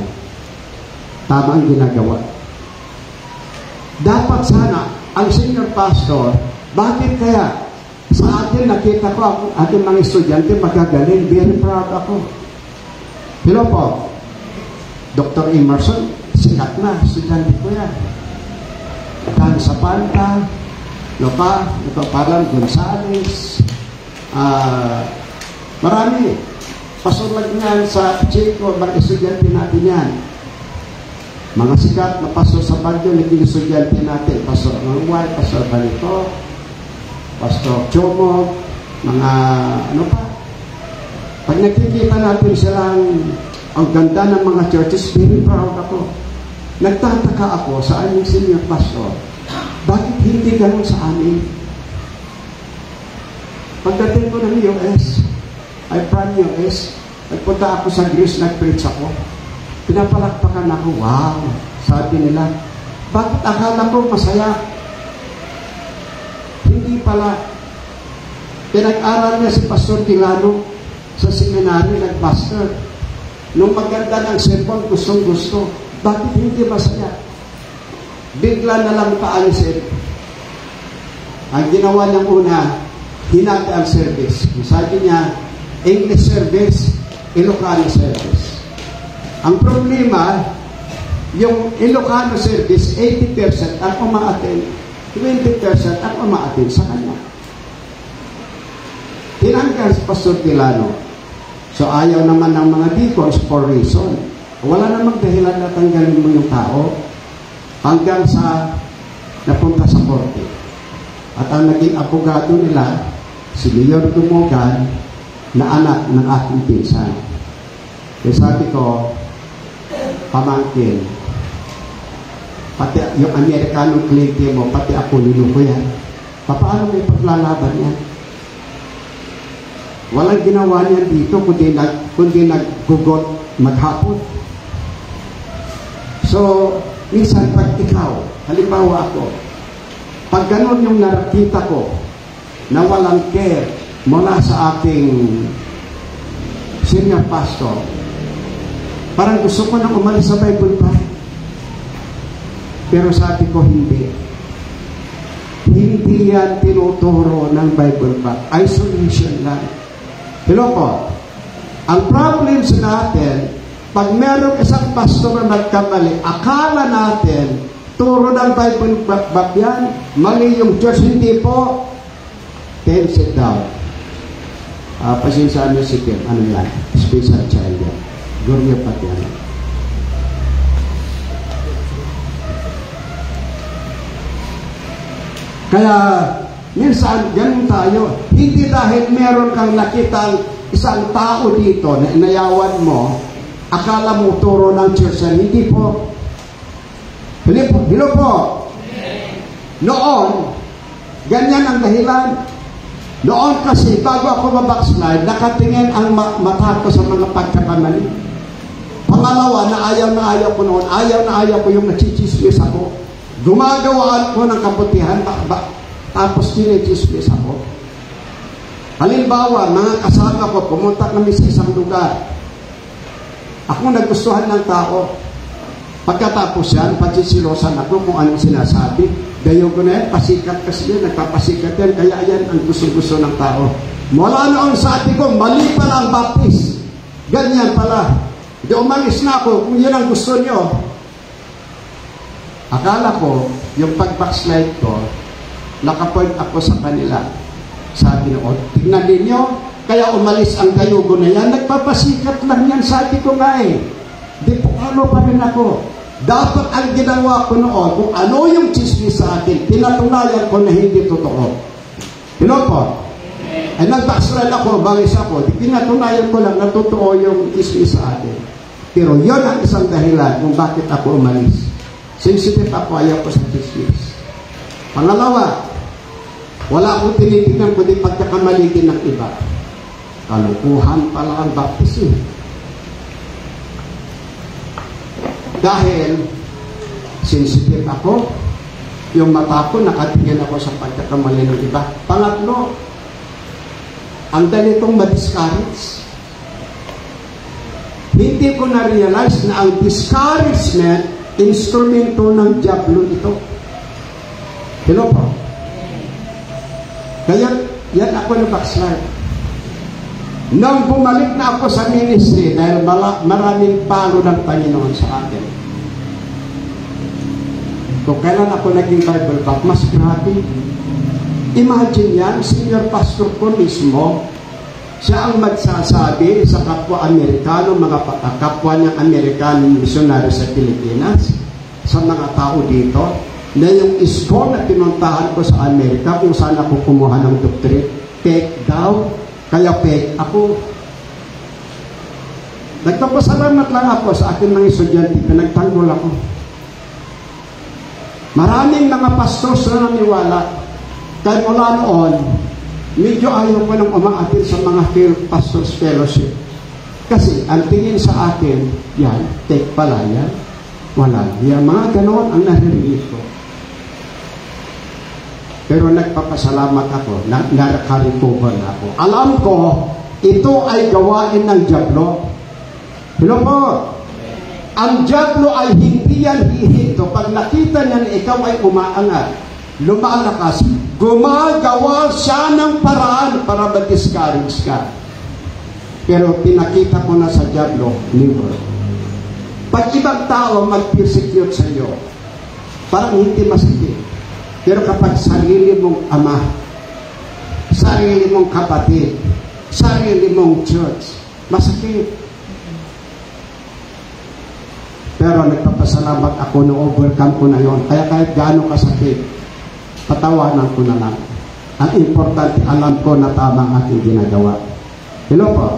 A: tama ang ginagawa. Dapat sana, ang senior pastor, bakit kaya sa atin nakita ko ang ating mga estudyante magagaling, very proud ako. Hello po, Dr. Emerson, sikat na, estudyante ko yan. Dan Zapanta, parang Gonzales, marami. Pastor Lagnan sa Chico, mga estudyante natin yan. Mga sikat na pastor sa Baguio, naging estudyante natin. Pastor Manuel, Pastor Balito, Pastor Chomo, mga pa. Pag nakikita natin silang ang ganda ng mga churches, very proud ako. Nagtataka ako sa aming senior pastor, bakit hindi ganun sa amin? Pagdating ko ng US, ay from US, nagpunta ako sa Greece, nag-preach ako. Pinapalakpakan ako, wow! Sabi nila, bakit akala ko masaya? Hindi pala. Pinag-aral niya si Pastor Dilano sa seminary, nag-pastor. Nung maganda ng sermon, gustong-gusto. Bakit hindi masaya? Bigla na lang paalisin. Ang ginawa niya una, hinaga ang service. Sabi niya, English service, Ilocano service. Ang problema, yung Ilocano service, 80% ang umaattend, 20% ang umaattend sa kanya. Tinanggal si Pastor Dilano. So ayaw naman ng mga deacons for reason. Wala namang dahilan na tanggalin mo yung tao hanggang sa napunta sa korte. At ang naging abogado nila, si Mayor Dumogan, na anak ng aking pinsan. Kaya sabi ko, pamangkin, pati yung Amerikanong kliyente mo, pati ako niluko yan. Paano may paglalaban yan? Walang ginawa niyan dito kundi naggugot maghapon. So, minsan pag ikaw, halimbawa ako, pag ganun yung nakita ko na walang care mula sa aking senior pastor, parang gusto ko nang umalis sa Bible pa. Pero sabi ko, hindi. Hindi yan tinuturo ng Bible pa. Isolation lang. Hello po. Ang problem sa natin, pag merong isang pastor na nagkamali, akala natin, turo ng Bible back yan, mali yung church, hindi po. Then sit down. Pasensya nyo si Kim, ano yan? Special child yan. Guryo pati yan. Kaya, minsan, ganun tayo. Hindi dahil meron kang nakitang isang tao dito na inayawan mo, akala mo turo ng church yan. Hindi po. Hello po. Noon, ganyan ang dahilan. Noon kasi, bago ako mabackslide, nakatingin ang mata ko sa mga pagkakamali. Pangalawa, na ayaw ko noon, ayaw ko yung nachichismis ako. Gumagawaan ko ng kabutihan, tapos chinichismis ako. Halimbawa, mga kasama ko, pumunta kami sa isang lugar. Ako nagustuhan ng tao. Pagkatapos yan, pagsisilosan ako kung anong sinasabi. Gayo ko na yan, pasikat kasi yan, nagpapasikat yan, kaya yan ang gusto-gusto ng tao. Mula noon sa atin ko, mali pala ang baptist. Ganyan pala. Di umalis na ako, kung yun ang gusto nyo. Akala ko, yung pag-backslide ko, nakapoint ako sa kanila. Sabi ko, tignan ninyo, kaya umalis ang gayugo na yan, nagpapasikat lang yan, sabi ko nga eh. Di po, ano pa rin ako. Dapat ang ginawa ko noon, kung ano yung chismis sa akin, pinatunayan ko na hindi totoo. Hello po? Ay nag-backslide ako, bangis ako, pinatunayan ko lang na totoo yung chismis sa akin. Pero yun ang isang dahilan kung bakit ako umalis. Sensitive ako, ayaw ko sa chismis. Pangalawa, wala akong tinitignan kundi pagkakamalitin ng iba. Kalukuhan pala ang baptism. Dahil sensitive ako, yung mata ko, nakatingin ako sa pagkakamali ng iba. Pangatlo, ang ganitong ma-discourage. Hindi ko na-realize na ang discouragement, instrumento ng diablo ito. Hello po? Kaya, yan ako na backslide. Nang bumalik na ako sa ministry dahil maraming palo ng Panginoon sa akin. Kung kailan ako naging Bible back, mas grabe. Imagine yan, senior pastor ko mismo, siya ang magsasabi sa kapwa Amerikano, mga kapwa ng American missionary sa Pilipinas, sa mga tao dito, na yung school na pinuntahan ko sa Amerika, kung saan ako kumuha ng doctorate, fake daw. Kaya fake ako. Nagpapasalamat lang ako sa akin mga estudyante, pinagtanggol ako. Maraming mga pastors na naniwala. Kaya mula noon, medyo ayaw ko nang umaatin sa mga pastors fellowship. Kasi ang tingin sa akin, yan, fake pala yan. Wala. Yan, mga ganoon ang naririnig ko. Pero nagpapasalamat ako, nakarecover ako. Alam ko, ito ay gawain ng diablo. Hello po? Ang diablo ay hindi yan hihinto. Pag nakita niya na ikaw ay umaangat, lumalakas, gumagawa siya ng paraan para ma-discourage ka. Pero pinakita ko na sa diablo, never. Pag ibang tao mag-persecute sa iyo, parang hindi masakit. Pero kapag sarili mong ama, sarili mong kapatid, sarili mong church, masakit. Pero nagpapasalamat ako na overcome ko na yon. Kaya kahit gaano kasakit, patawanan ko na lang. Ang importante, alam ko na tama ang aking ginagawa. Hello po?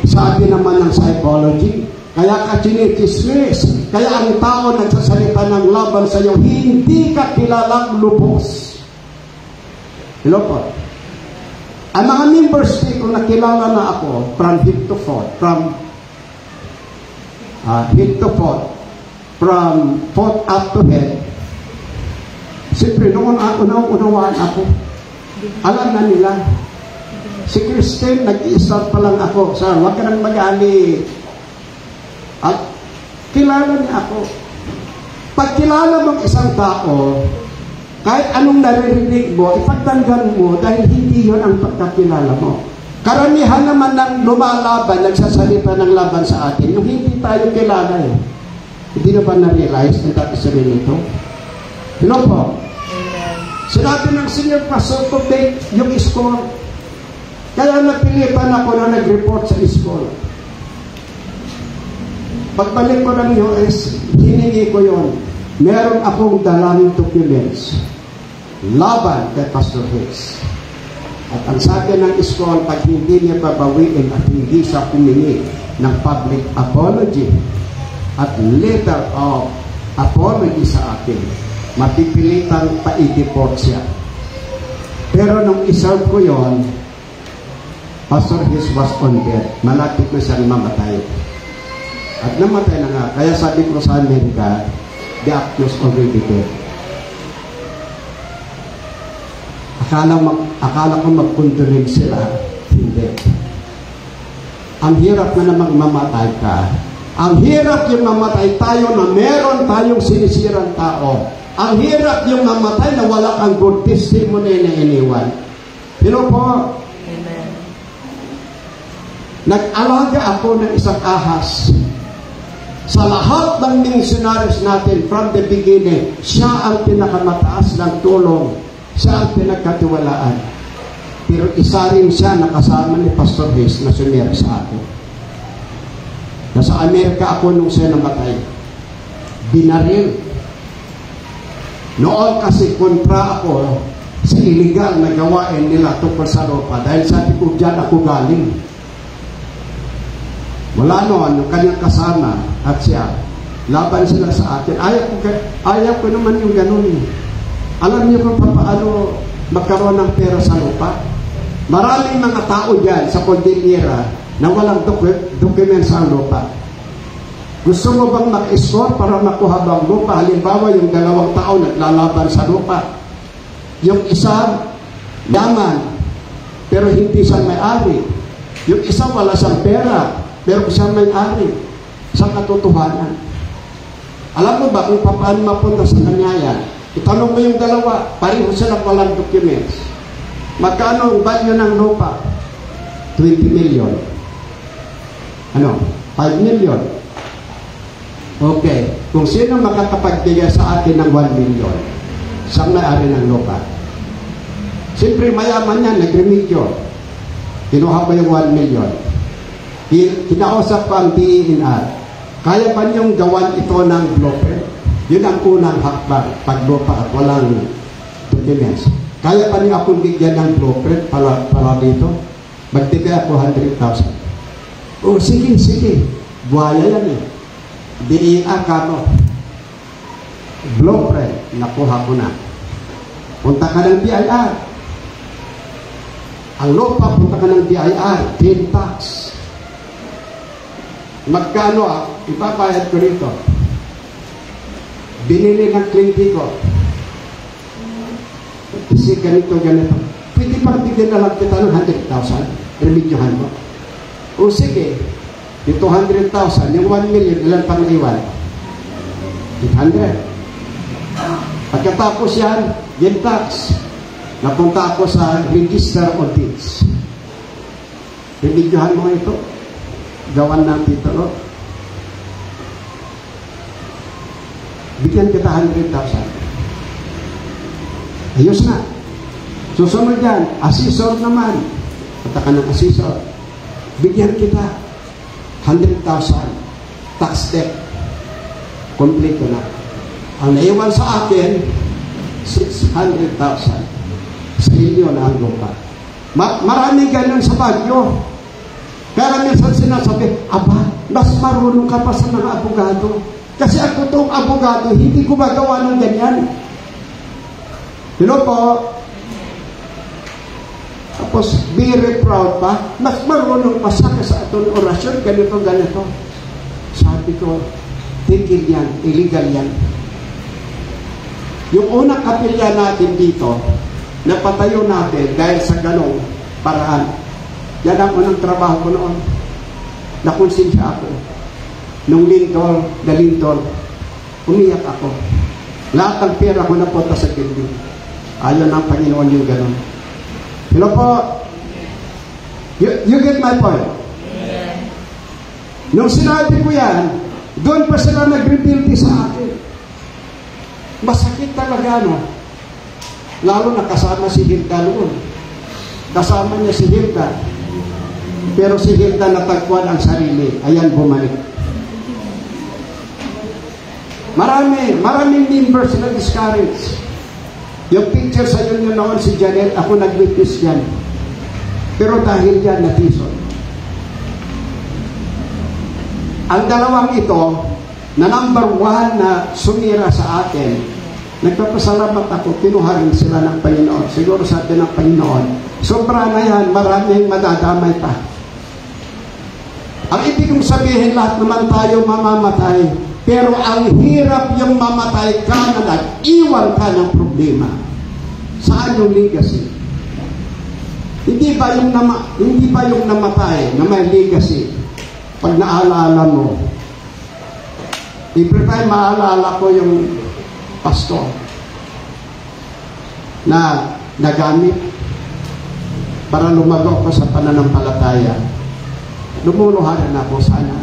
A: Sabi naman ng psychology, kaya ka chinichismis. Kaya ang tao nagsasalita ng laban sa iyo, hindi ka kilalang lubos. Hello po? Ang mga members dito na kilala na ako, from head to foot, from head to foot, from foot up to head, siyempre, noon unawaan ako. Alam na nila. Si Christine, nag-i-start pa lang ako. Sir, huwag ka nang mag-ali. At kilala niya ako. Pag kilala mong isang tao, kahit anong naririnig mo, ipagtanggal mo dahil hindi yun ang pagkakilala mo. Karamihan naman ng lumalaban, nagsasalita ng laban sa atin, yung hindi tayo kilala eh. Hindi na ba na-realize na dati sabihin ito? Hello po? Sinabi ng senior pastor to take yung score. Kaya napilitan ako na nag-report sa school. Pagbalik ko ng US, hiningi ko yon. Meron akong dalang documents. laban kay Pastor Hicks. At ang sabi ng iskol, pag hindi niya babawiin at hindi siya humingi ng public apology at letter of apology sa akin, mapipilitang pa-i-deport siya. Pero nung iserve ko yon, Pastor Hicks was on death. Malapit na siyang mamatay. At namatay na nga. Kaya sabi ko sa Amerika, the accused already dead. Akala ko mag-condolate sila. Hindi. Ang hirap na namang mamatay ka. Ang hirap yung mamatay tayo na meron tayong sinisirang tao. Ang hirap yung mamatay na wala kang good testimony na iniwan. Pero po, amen. Nag-alaga ako ng isang ahas. Sa lahat ng missionaries natin from the beginning, siya ang pinakamataas ng tulong. Siya ang pinagkatiwalaan. Pero isa rin siya nakasama ni Pastor Hicks na sumira sa akin. Nasa Amerika ako nung siya namatay. Binaril. Noon kasi kontra ako sa illegal na gawain nila tungkol sa lupa. Dahil sabi ko, dyan ako galing. Wala noon, yung kanyang kasama at siya, laban sila sa akin. Ayaw ko naman yung ganun. Alam niyo kung paano magkaroon ng pera sa lupa? Maraming mga tao dyan sa Cordillera na walang document sa lupa. Gusto mo bang mag-score para makuha bang lupa? Halimbawa, yung 2 tao naglalaban sa lupa. Yung isa, yaman, pero hindi siya may-ari. Yung isa, wala siyang pera, pero siya may-ari sa katotohanan. Alam mo ba kung paano mapunta sa kanya yan? Itanong mo yung 2, pareho sila walang documents. Magkano ang value ng lupa? 20 million. Ano? 5 million. Okay. Kung sino makakapagbigay sa akin ng 1 million, siyang may-ari ng lupa. Siyempre, mayaman yan, nagremedyo. Kinuha ko yung 1 million. Kinausap ko ang DENR. Kaya ba niyong gawan ito ng blueprint? Yun ang unang hakbang, paglupa at walang documents. Kaya pa niyo akong bigyan ng blueprint para dito? Magtigay ako 100,000. Oh, sige. Buhaya yan eh. DENR kamo. Blueprint, nakuha ko na. Punta ka ng BIR. Ang lupa, punta ka ng BIR. 10 tax. Magkano ipapayad ko rito? Binili ng kliyente ko. Kasi ganito. Pwede pang bigyan na lang kita ng 100,000. Remedyohan mo. O sige, ito 100,000. Yung 1 million, ilan pang iwan? 800. Pagkatapos yan, yung tax. Napunta ako sa Register of Deeds. Remedyohan mo ito. Gawan ng titulo. Bigyan kita 100,000. Ayos na. Susunod yan, assessor naman. Punta ka ng assessor. Bigyan kita 100,000. Tax debt. Complete na. Ang naiwan sa akin, 600,000. Sa inyo na ang lupa. Maraming ganyan sa Baguio. Kaya minsan sinasabi, aba, mas marunong ka pa sa mga abogado. Kasi ako itong abogado, hindi ko magawa ng ganyan. Po. Tapos, very proud pa, mas marunong pa sa atong orasyon, ganito. Sabi ko, tigil yan, illegal yan. Yung unang kapilya natin dito, napatayo natin dahil sa ganong paraan. Yan ang unang trabaho ko noon. Nakonsensya ako. Nung lintol, umiyak ako. Lahat ng pera ko napunta sa building. Ayaw ng Panginoon yung ganon. Hello po? You get my point? Yeah. Nung sinabi ko yan, doon pa sila nag-rebuild sa akin. Masakit talaga, no? Lalo na kasama si Hilda noon. Kasama niya si Hilda. Pero si Hilda natagpuan ang sarili. Ayan, bumalik. Maraming members na discourage. Yung picture sa inyo noon, si Janet, ako nag-witness yan. Pero dahil yan, natison. Ang dalawang ito, na number 1 na sumira sa atin, nagpapasalamat ako, kinuha rin sila ng Panginoon. Siguro sabi ng Panginoon, sobra na yan, maraming madadamay pa. Ang ibig kong sabihin, lahat naman tayo mamamatay. Pero ang hirap yung mamatay ka na nag-iwan ka ng problema. Saan yung legacy? Hindi ba yung namatay na may legacy? Pag naalala mo, every time maalala ko yung pastor na nagamit para lumago ko sa pananampalataya. Lumuluharan ako, sana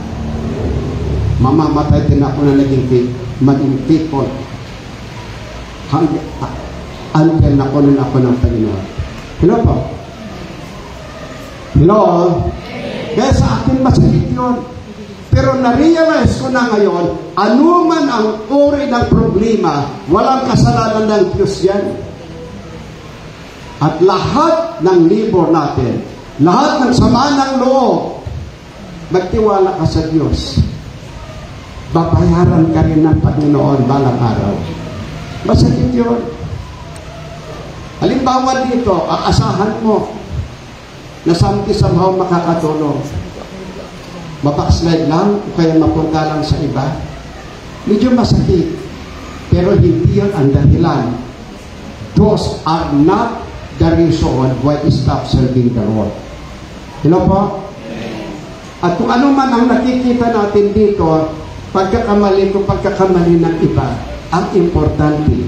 A: mamamatay din ako na naging faithful until nakunan ako ng Panginoon. Hello po? Hello? Kaya sa akin masakit yun. Pero na-realize ko na ngayon, anuman ang uri ng problema, walang kasalanan ng Diyos yan. At lahat ng libor natin, lahat ng sama ng loob, magtiwala ka sa Diyos. Babayaran ka rin ng Panginoon balang araw. Masakit yun. Halimbawa dito, aasahan mo na somehow makakatulong. Mabackslide lang o kaya mapunta lang sa iba. Medyo masakit. Pero hindi yun ang dahilan. Those are not the reason why you stop serving the Lord. Hello po? At kung ano man ang nakikita natin dito, pagkakamali ng iba, ang importante,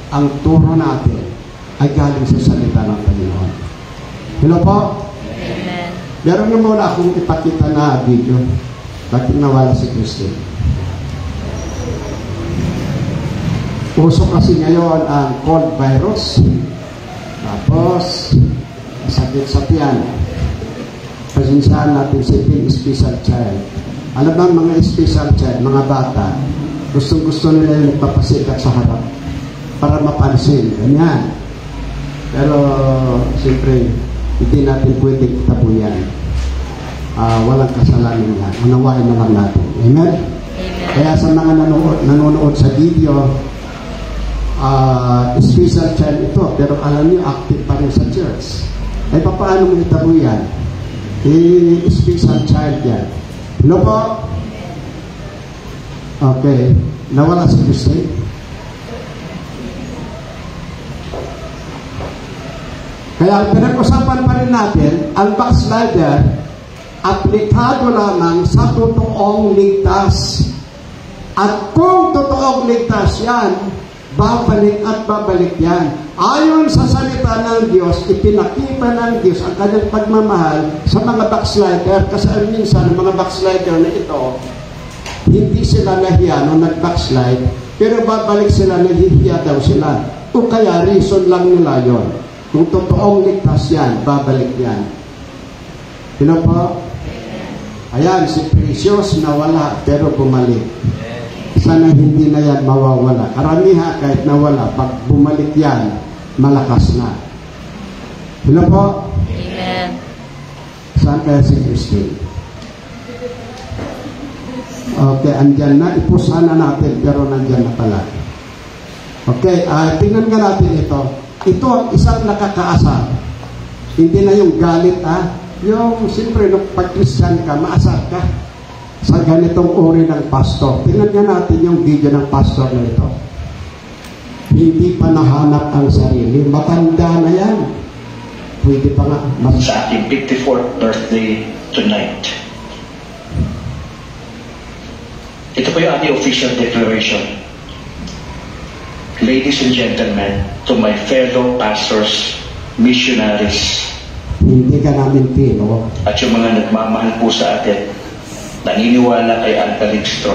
A: ang turo natin ay galing sa salita ng Panginoon. Hello po?
C: Amen.
A: Meron nga muna akong ipakita na video. Bakit nawala si Christine? Uso kasi ngayon ang cold virus. Tapos, sakit sa tiyan. Pasensyahan natin si special child. Alam ba mga special child, mga bata, gustong-gusto nila yung nagpapasikat sa harap para mapansin. Ganyan. Pero, siyempre, hindi natin pwedeng tabuyan. Walang kasalanan yan. Unawain na lang natin. Amen?
C: Amen.
A: Kaya sa mga nanonood sa video, special child ito, pero alam niyo, active pa rin sa church. Ay, paano mo itabuyan? Special child yan. Hello po? Okay. Nawala si Christine. Kaya pinag-usapan pa rin natin, ang backslider, aplikado lamang sa totoong ligtas. At kung totoong ligtas yan, babalik at babalik yan. Ayon sa salita ng Diyos, ipinakita ng Diyos ang kanyang pagmamahal sa mga backslider. Kasi minsan, ang mga backslider na ito, hindi sila nahiya nung nag-backslide, pero babalik sila, nahihiya daw sila. O kaya reason lang nila yon. Kung totoong ligtas yan, babalik yan. Hello po? Ayan, si Precious nawala, pero bumalik. Sana hindi na yan mawawala. Karamihan kahit nawala, pag bumalik yan, malakas na. Hello po?
C: Amen.
A: Saan kaya si Christine? Okay, andyan na. Ipusan na natin, pero nandyan na pala. Okay, tingnan nga natin ito. Ito ang isang nakakaasar. Hindi na yung galit, yung siyempre, pag Christian ka, maasar ka sa ganitong uri ng pastor. Tingnan nga natin yung video ng pastor na ito. Hindi pa nahanap ang sarili. Matanda na yan. Pwede pa nga.
B: Sa aking 54th birthday tonight. Ito po yung ating official declaration. Ladies and gentlemen, to my fellow pastors, missionaries,
A: hindi ka namin tino.
B: at yung mga nagmamahal po sa atin, naniniwala kay Al Calixto.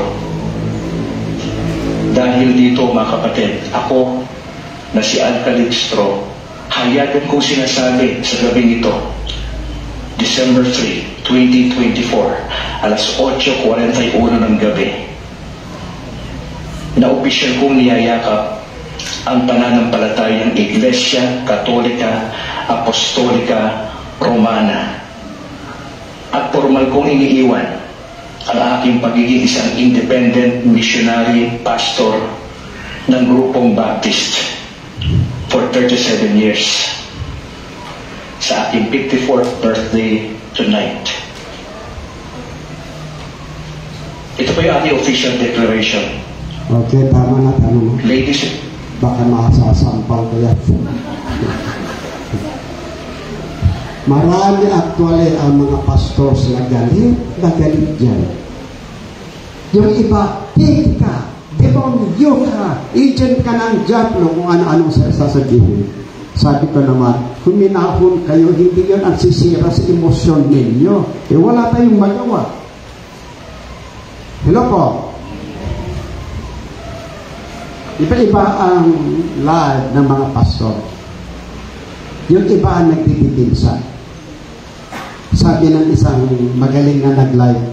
B: Dahil dito mga kapatid, ako na si Al Calixto, hayagan kong sinasabi sa gabing ito, December 3, 2024, alas 8:41 ng gabi, na opisyal kong niyayakap ang pananampalatayang Iglesia Katolika Apostolika Romana. At formal kong iniiwan ang aking pagiging isang independent missionary pastor ng grupong Baptist for 37 years sa aking 54th birthday tonight. Ito po yung aking official declaration.
A: Okay, tama na.
B: Ladies,
A: Baka makasasampal ko yan. Marami actually ang mga pastors na galit dyan. Yung iba, hate ka, demonyo ka, agent ka ng diablo, kung ano-anong sasabihin. Sabi ko naman, huminahon kayo, hindi yun ang sisira sa emosyon ninyo. Wala tayong magawa. Hello po. Iba-iba ang live ng mga pastor. Yung iba ang nagtitipinsa. Sabi ng isang magaling na nag-live,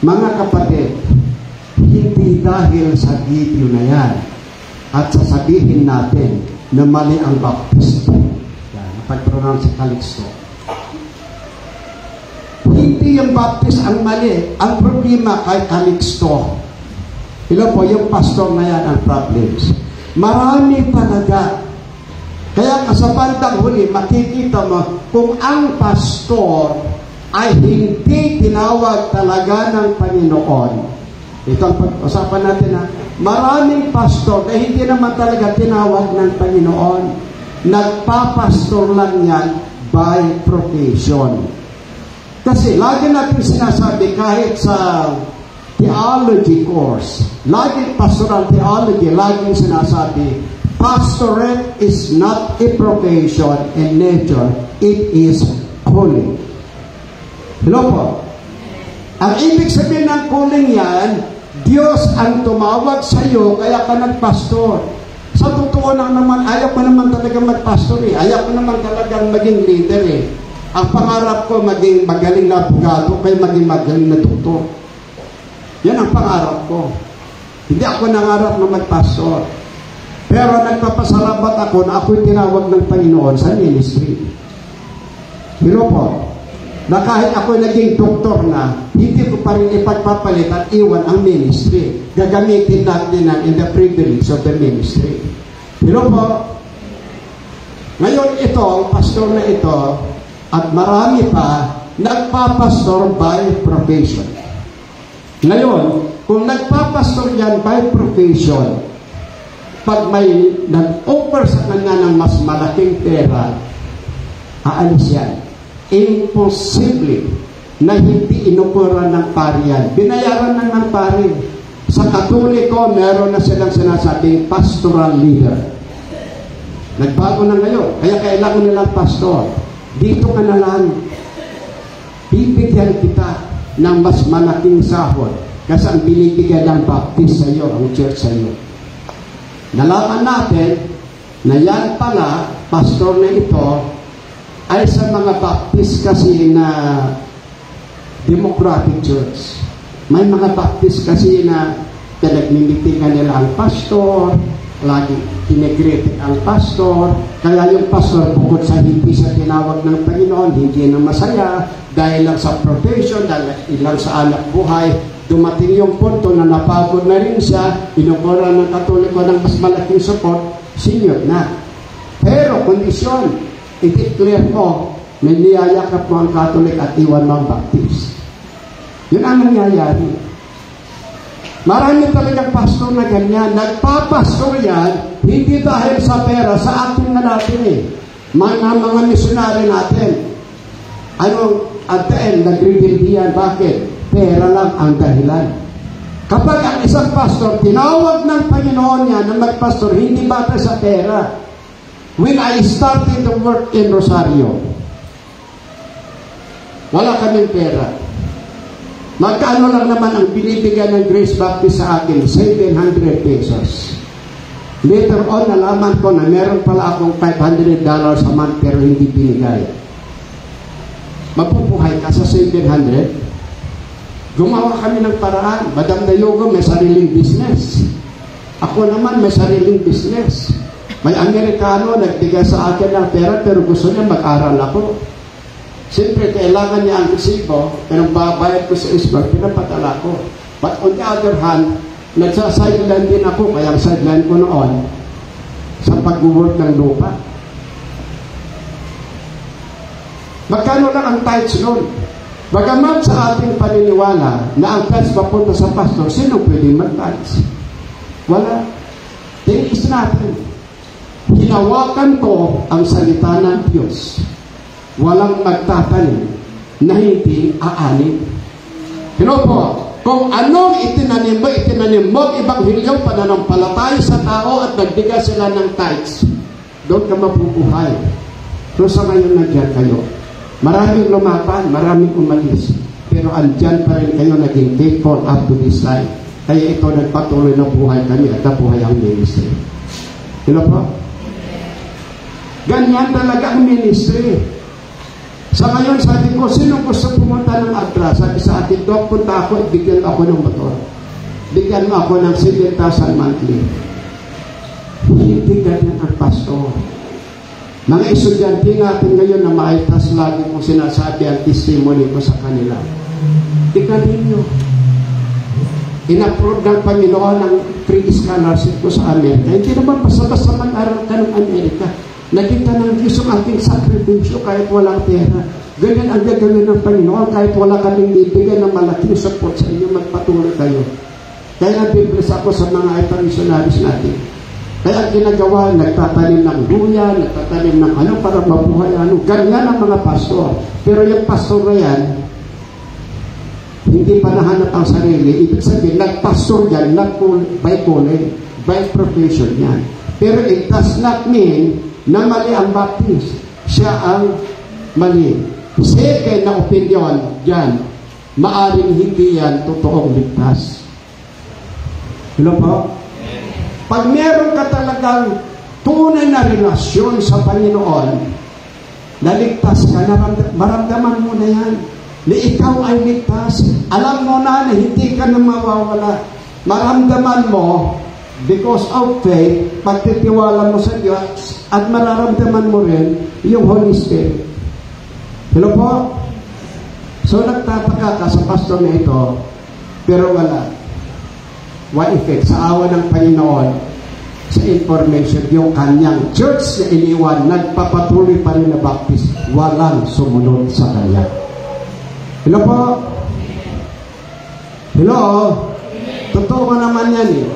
A: mga kapatid, hindi dahil sa video na yan at sasabihin natin na mali ang baptisto. Napag-pronounce sa Calixto. Hindi yung baptist ang mali. Ang problema kay Calixto. Hello po, yung pastor na yan ang problems. Marami talaga. Kaya sa bandang huli, makikita mo kung ang pastor ay hindi tinawag talaga ng Panginoon. Ito ang pag-usapan natin ha. Maraming pastor na hindi naman talaga tinawag ng Panginoon. Nagpapastor lang yan by profession. Kasi lagi natin sinasabi kahit sa theology course, lagi pastoral theology, laging sinasabi, pastorate is not a profession in nature, it is calling. Hello po. Ang ibig sabihin ng calling yan, Diyos ang tumawag sa iyo, kaya ka nagpastor. Sa totoo lang naman, ayaw ko naman talaga magpastor eh. Ayaw ko naman talagang maging leader eh. Ang pangarap ko, maging magaling na abogado, kaya maging magaling na doktor. Yan ang pangarap ko. Hindi ako nangarap na magpastor. Pero nagpapasalamat ako na ako'y tinawag ng Panginoon sa ministry. Pero po, na kahit ako'y naging doktor na, hindi ko pa rin ipagpapalit at iwan ang ministry. Gagamitin natin in the privilege of the ministry. Pero po, ngayon ito, ang pastor na ito, at marami pa, nagpapastor by profession. Ngayon, kung nagpapastor yan by profession, pag may nag-offer sa kanya ng mas malaking pera, aalis yan. Imposible na hindi inukuran ng pari yan. Binayaran lang ng pari. Sa Katoliko, meron na silang sinasabing pastoral leader. Nagbago na ngayon. Kaya kailangan nilang pastor. Dito ka na lang. Bibigyan kita ng mas malaking sahod kasi ang binibigyan ng baptist sa iyo, ang church sa iyo. Nalaman natin na yan pala, pastor na ito, ay sa mga baptist kasi na Democratic Church. May mga baptist kasi na pinagmimitingan nila ang pastor, lagi kinekritik ang pastor, kaya yung pastor bukod sa hindi sa tinawag ng Panginoon, hindi na masaya, dahil lang sa profession, dahil lang sa anak buhay, dumating yung punto na napagod na rin siya, inukuran ng Katoliko ng mas malaking support, senior na. Pero kondisyon, i-declare mo, may niyayakap mo ang Katolik at iwan mo ang Baptist. Yun ang nangyayari. Marami talagang pastor na ganyan. Nagpapastor yan, hindi dahil sa pera, sa atin na natin eh. Mga misyonary natin. At the end, nag-reveal yan. Bakit? Pera lang ang dahilan. Kapag ang isang pastor, tinawag ng Panginoon niya na magpastor, hindi bata sa pera. When I started to work in Rosario, wala kaming pera. Magkano lang naman ang binibigyan ng Grace Baptist sa akin? 700 pesos. Later on, nalaman ko na meron pala akong $500 a month pero hindi binigay. Mapupuhay ka sa 700? Gumawa kami ng paraan. Madam Dayogo may sariling business. Ako naman may sariling business. May Amerikano nagbigay sa akin ng pera pero gusto niya mag-aral ako. Siyempre, kailangan niya ang resibo, pero babayad ko sa isbag, pinapadala ko. But on the other hand, nagsa-sideline din ako, kaya ang sideline ko noon sa pag-work ng lupa. Magkano lang ang tithes noon? Bagamat sa ating paniniwala na ang tithes papunta sa pastor, sino pwede mag-tithes? Wala. Tinis natin. Hinawakan ko ang salita ng Diyos. Walang magtatanim na hindi aanib. Po, kung anong itinanim mo ibanghelyong pananampalataya sa tao at nagbigay sila ng tithes, doon ka mabubuhay. So sa ngayon nandiyan kayo. Maraming lumapan, maraming umalis. Pero andyan pa rin kayo naging faithful up to this time. Kaya ito nagpatuloy na buhay kami at nabuhay ang ministry. Po? Ganyan talaga ang ministry. Sa ngayon, sabi ko, sino gusto pumunta ng Agra? Sabi sa akin, Dok, punta ako, bigyan ako ng motor. Bigyan mo ako ng 7,000 monthly. Hindi ganyan ang pastor. Mga estudyante natin ngayon na maitas lagi kong sinasabi ang testimony ko sa kanila. Tingnan ninyo. In-approve ng Panginoon ng free scholarship ko sa Amerika. Hindi naman basta-basta mag-aral ka ng Amerika. Nakita ng Diyos ang ating sakripisyo kahit walang pera. Ganyan ang gagawin ng Panginoon kahit wala kaming bibigyan ng malaking support sa inyo, magpatuloy kayo. Kaya nag-bless ako sa mga missionaries natin. Kaya ang ginagawa, nagtatanim ng luya, nagtatanim ng ano para mabuhay ano. Ganyan ang mga pastor. Pero yung pastor na yan, hindi pa nahanap ang sarili. Ibig sabihin, nagpastor yan, not by calling, by profession yan. Pero it does not mean na mali ang baptist. Siya ang mali. Second na opinion dyan, maaring hindi yan totoong ligtas. Hello po? Pag meron ka talagang tunay na relasyon sa Panginoon, naligtas ka, maramdaman mo na yan. Na ikaw ay ligtas. Alam mo na hindi ka na mawawala. Maramdaman mo, because of faith, pagtitiwala mo sa Diyos, at mararamdaman mo rin yung Holy Spirit. Hello po? So nagtataka ka sa pastor na ito, pero wala. What effect? Sa awa ng Panginoon, sa information, yung kanyang church na iniwan, nagpapatuloy pa rin na baptist, walang sumunod sa kanya. Hello po? Hello? Totoo ko naman yan eh.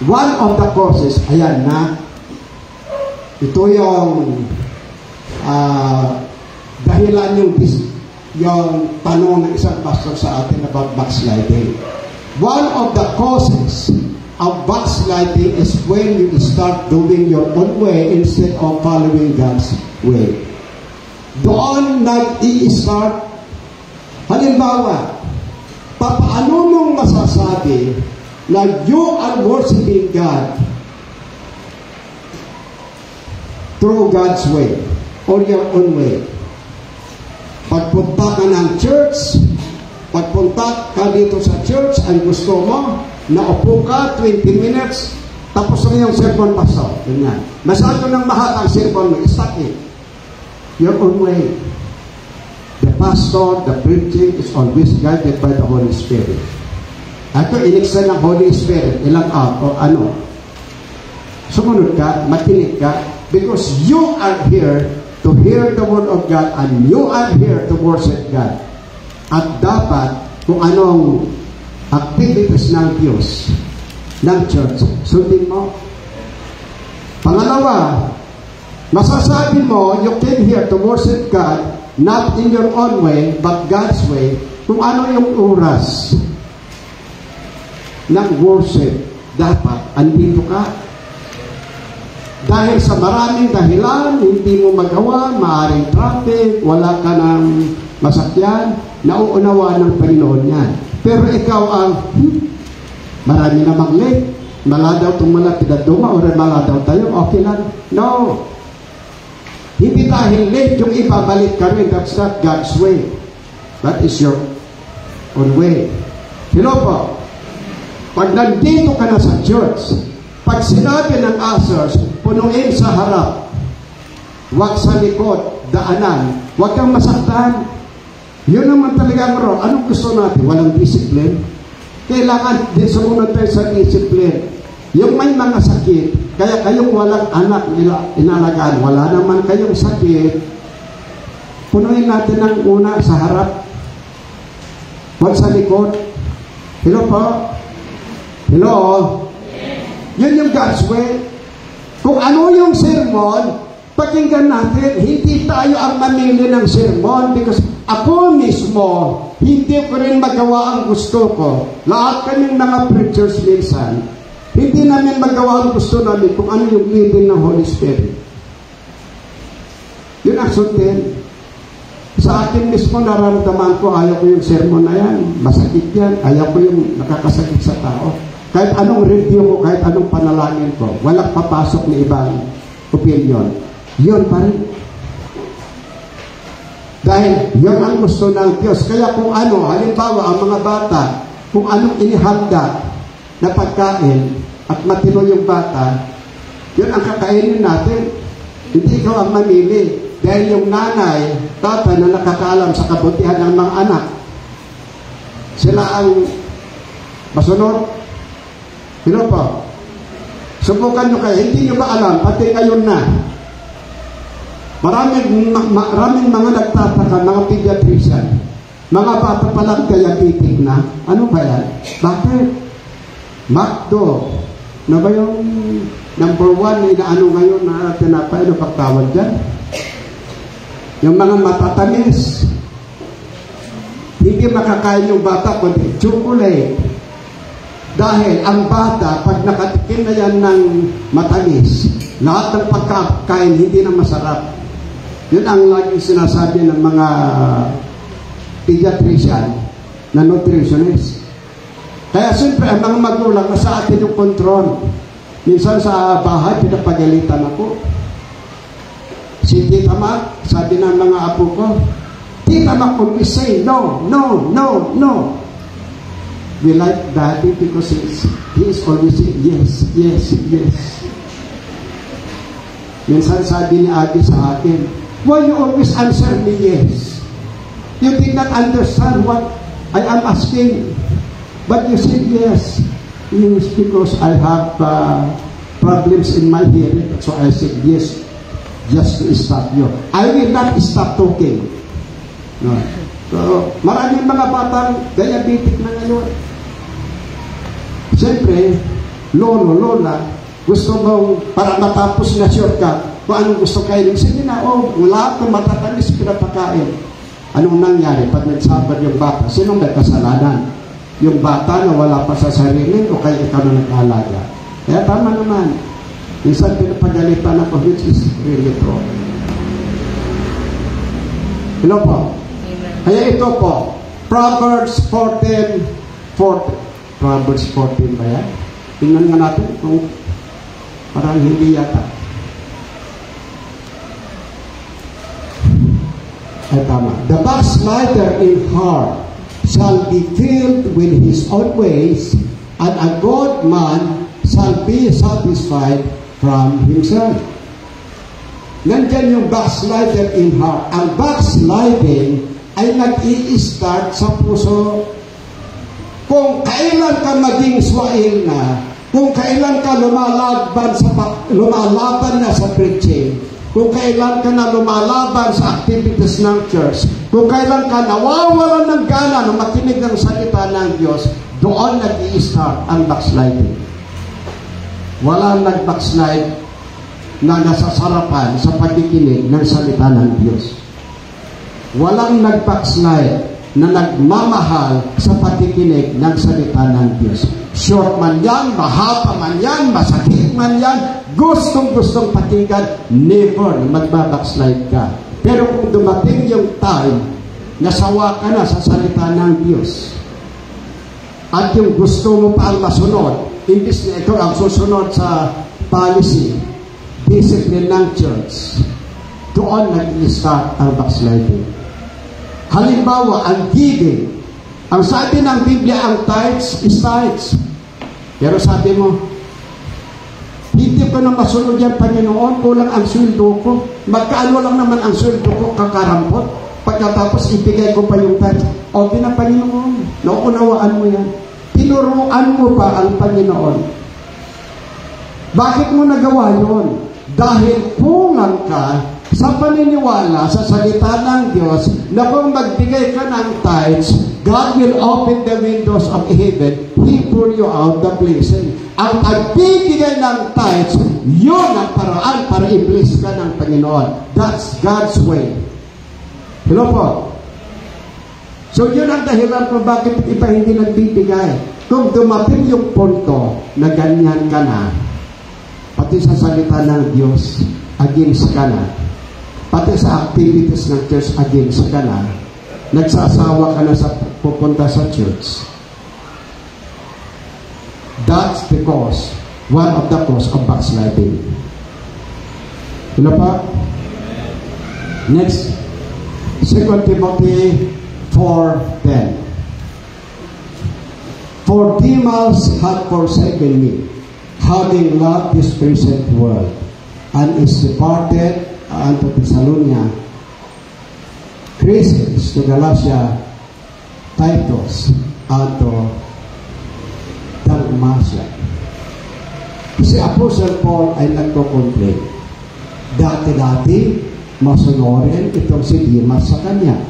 A: One of the causes, ayan na, ito yung dahilan yung tanong ng isang pastor sa atin about backsliding. One of the causes of backsliding is when you start doing your own way instead of following God's way. Doon nag-i-start. Halimbawa, paano mong masasabi na you are worshiping God through God's way or your own way? Pagpunta ka ng church, pagpunta ka dito sa church, ang gusto mo, naupo ka 20 minutes, tapos na yung sermon pastor. Ganyan. Masyado nang mahal ang sermon mo, stop it. Your own way. The pastor, the preaching is always guided by the Holy Spirit. Ito, iniksan ng Holy Spirit, ilang o ano. Sumunod ka, makinig ka, because you are here to hear the Word of God and you are here to worship God. At dapat, kung anong activities ng Diyos, ng church, sundin mo. Pangalawa, masasabi mo, you came here to worship God, not in your own way, but God's way, kung ano yung oras ng worship, dapat andito ka. Dahil sa maraming dahilan, hindi mo magawa, maaaring traffic, wala ka ng masakyan, nauunawa ng Panginoon yan. Pero ikaw ang, marami namang late, mala daw itong mga pinaduma, o mala daw tayo, okay lang. No. Hindi dahil late yung iba, balik ka rin. That's not God's way. That is your own way. Hello po. Pag nandito ka na sa church, pag sinabi ng ushers, punuin sa harap, wag sa likod, daanan, wag kang masaktan. Yun naman talaga ang role. Anong gusto natin? Walang discipline. Kailangan din sumunod tayo sa discipline. Yung may mga sakit, kaya kayong walang anak inalagaan, wala naman kayong sakit, punuin natin ang una sa harap, wag sa likod. Hello po? Hello? Yun yung God's way. Kung ano yung sermon, pakinggan natin. Hindi tayo ang mamili ng sermon because ako mismo, hindi ko rin magawa ang gusto ko. Lahat kaming mga preachers minsan, hindi namin magawa ang gusto namin kung ano yung leading ng Holy Spirit. Yun ang sundin. Sa akin mismo nararamdaman ko, ayaw ko yung sermon na yan. Masakit yan. Ayaw ko yung nakakasakit sa tao. Kahit anong review ko, kahit anong panalangin ko, walang papasok na ibang opinion. Yun pa rin. Dahil yun ang gusto ng Diyos. Kaya kung ano, halimbawa ang mga bata, kung anong inihanda na pagkain at matino yung bata, yun ang kakainin natin. Hindi ikaw ang mamili. Dahil yung nanay, tatay na nakakaalam sa kabutihan ng mga anak, sila ang masunod. Sino po? Subukan nyo kayo. Hindi nyo ba alam? Pati ngayon na. Maraming mga nagtataka, mga pediatrician, mga bata pa lang diabetic na. Ano ba yan? Bakit? McDo. Na ba yung number 1 na ano ngayon na tinapay? Ano pagtawag dyan? Yung mga matatamis. Hindi makakain yung bata kundi chocolate. Dahil ang bata, pag nakatikim na yan ng matamis, lahat ng pagkakain hindi na masarap. Yun ang laging sinasabi ng mga pediatrician na nutritionist. Kaya siyempre, ang mga magulang, nasa atin yung control. Minsan sa bahay, pinapagalitan ako. Si Tita Mac, sabi ng mga apo ko, Tita Mac always say, no, no, no, no. We like Daddy because he is always saying, yes, yes, yes. Minsan sabi ni Ate sa akin, why you always answer me yes? You did not understand what I am asking. But you said yes. Yes, because I have problems in my hearing. So I said yes, just to stop you. I will not stop talking. No. So, maraming mga batang diabetic na ngayon. Siyempre, lolo, lola, gusto mong para matapos na shortcut, kung anong gusto kainin, sige na, lahat ng matatamis pinapakain. Anong nangyari pag nagsabar yung bata? Sinong may kasalanan? Yung bata na wala pa sa sarili o kaya ikaw na nag-aalaga? Kaya tama naman. Minsan pinapagalitan ako, which is really true. Hello po? Amen. Kaya ito po, Proverbs 14:40. Proverbs 14 ba yan? Tingnan nga natin kung parang hindi yata. Ay tama. The backslider in heart shall be filled with his own ways, and a good man shall be satisfied from himself. Nandyan yung backslider in heart. Ang backsliding ay nag-i-start sa puso. Kung kailan ka maging swail na, kung kailan ka lumalaban na sa preaching, kung kailan ka na lumalaban sa activities ng church, kung kailan ka nawawalan ng gana na makinig ng salita ng Diyos, doon nag-i-start ang backsliding. Walang nag-backslide na nasasarapan sa pagkikinig ng salita ng Diyos. Walang nag-backslide na nagmamahal sa pakikinig ng salita ng Diyos. Short man yan, mahaba man yan, masakit man yan, gustong-gustong pakinggan, never magbabackslide ka. Pero kung dumating yung time na sawa ka na sa salita ng Diyos at yung gusto mo pa ang masunod, imbis na ito ang susunod sa policy, discipline ng church, doon nag-i-start ang backsliding. Halimbawa, ang giving Ang sabi ng Biblia, ang tithes is tithes. Pero sabi mo, hindi ko na masunod yan, Panginoon, kulang ang sweldo ko. Magkaano lang naman ang sweldo ko, kakarampot. Pagkatapos ibigay ko pa yung tithes. Okay na, Panginoon, nauunawaan mo yan. Tinuruan mo pa ang Panginoon. Bakit mo nagawa yun? Dahil kulang ka sa paniniwala sa salita ng Diyos na kung magbigay ka ng tithes, God will open the windows of heaven. He pour you out the blessing. Ang pagbibigay ng tithes, yun ang paraan para i-bless ka ng Panginoon. That's God's way. Hello po? So yun ang dahilan kung bakit iba hindi nagbibigay. Kung dumating yung punto na ganyan ka na, pati sa salita ng Diyos, against ka na, pati sa activities ng church, against ka na, nagsasawa ka na sa pupunta sa church, that's the cause, one of the cause of backsliding. Ano pa? Next, 2 Timothy 4:10. For Demas had forsaken me, having loved this present world, and is departed unto Thessalonica, Crescens to Galatia, Titus unto Dalmatia. Si Apostle Paul ay nagko-complain. Dati-dati, masunurin itong si Demas sa kanya.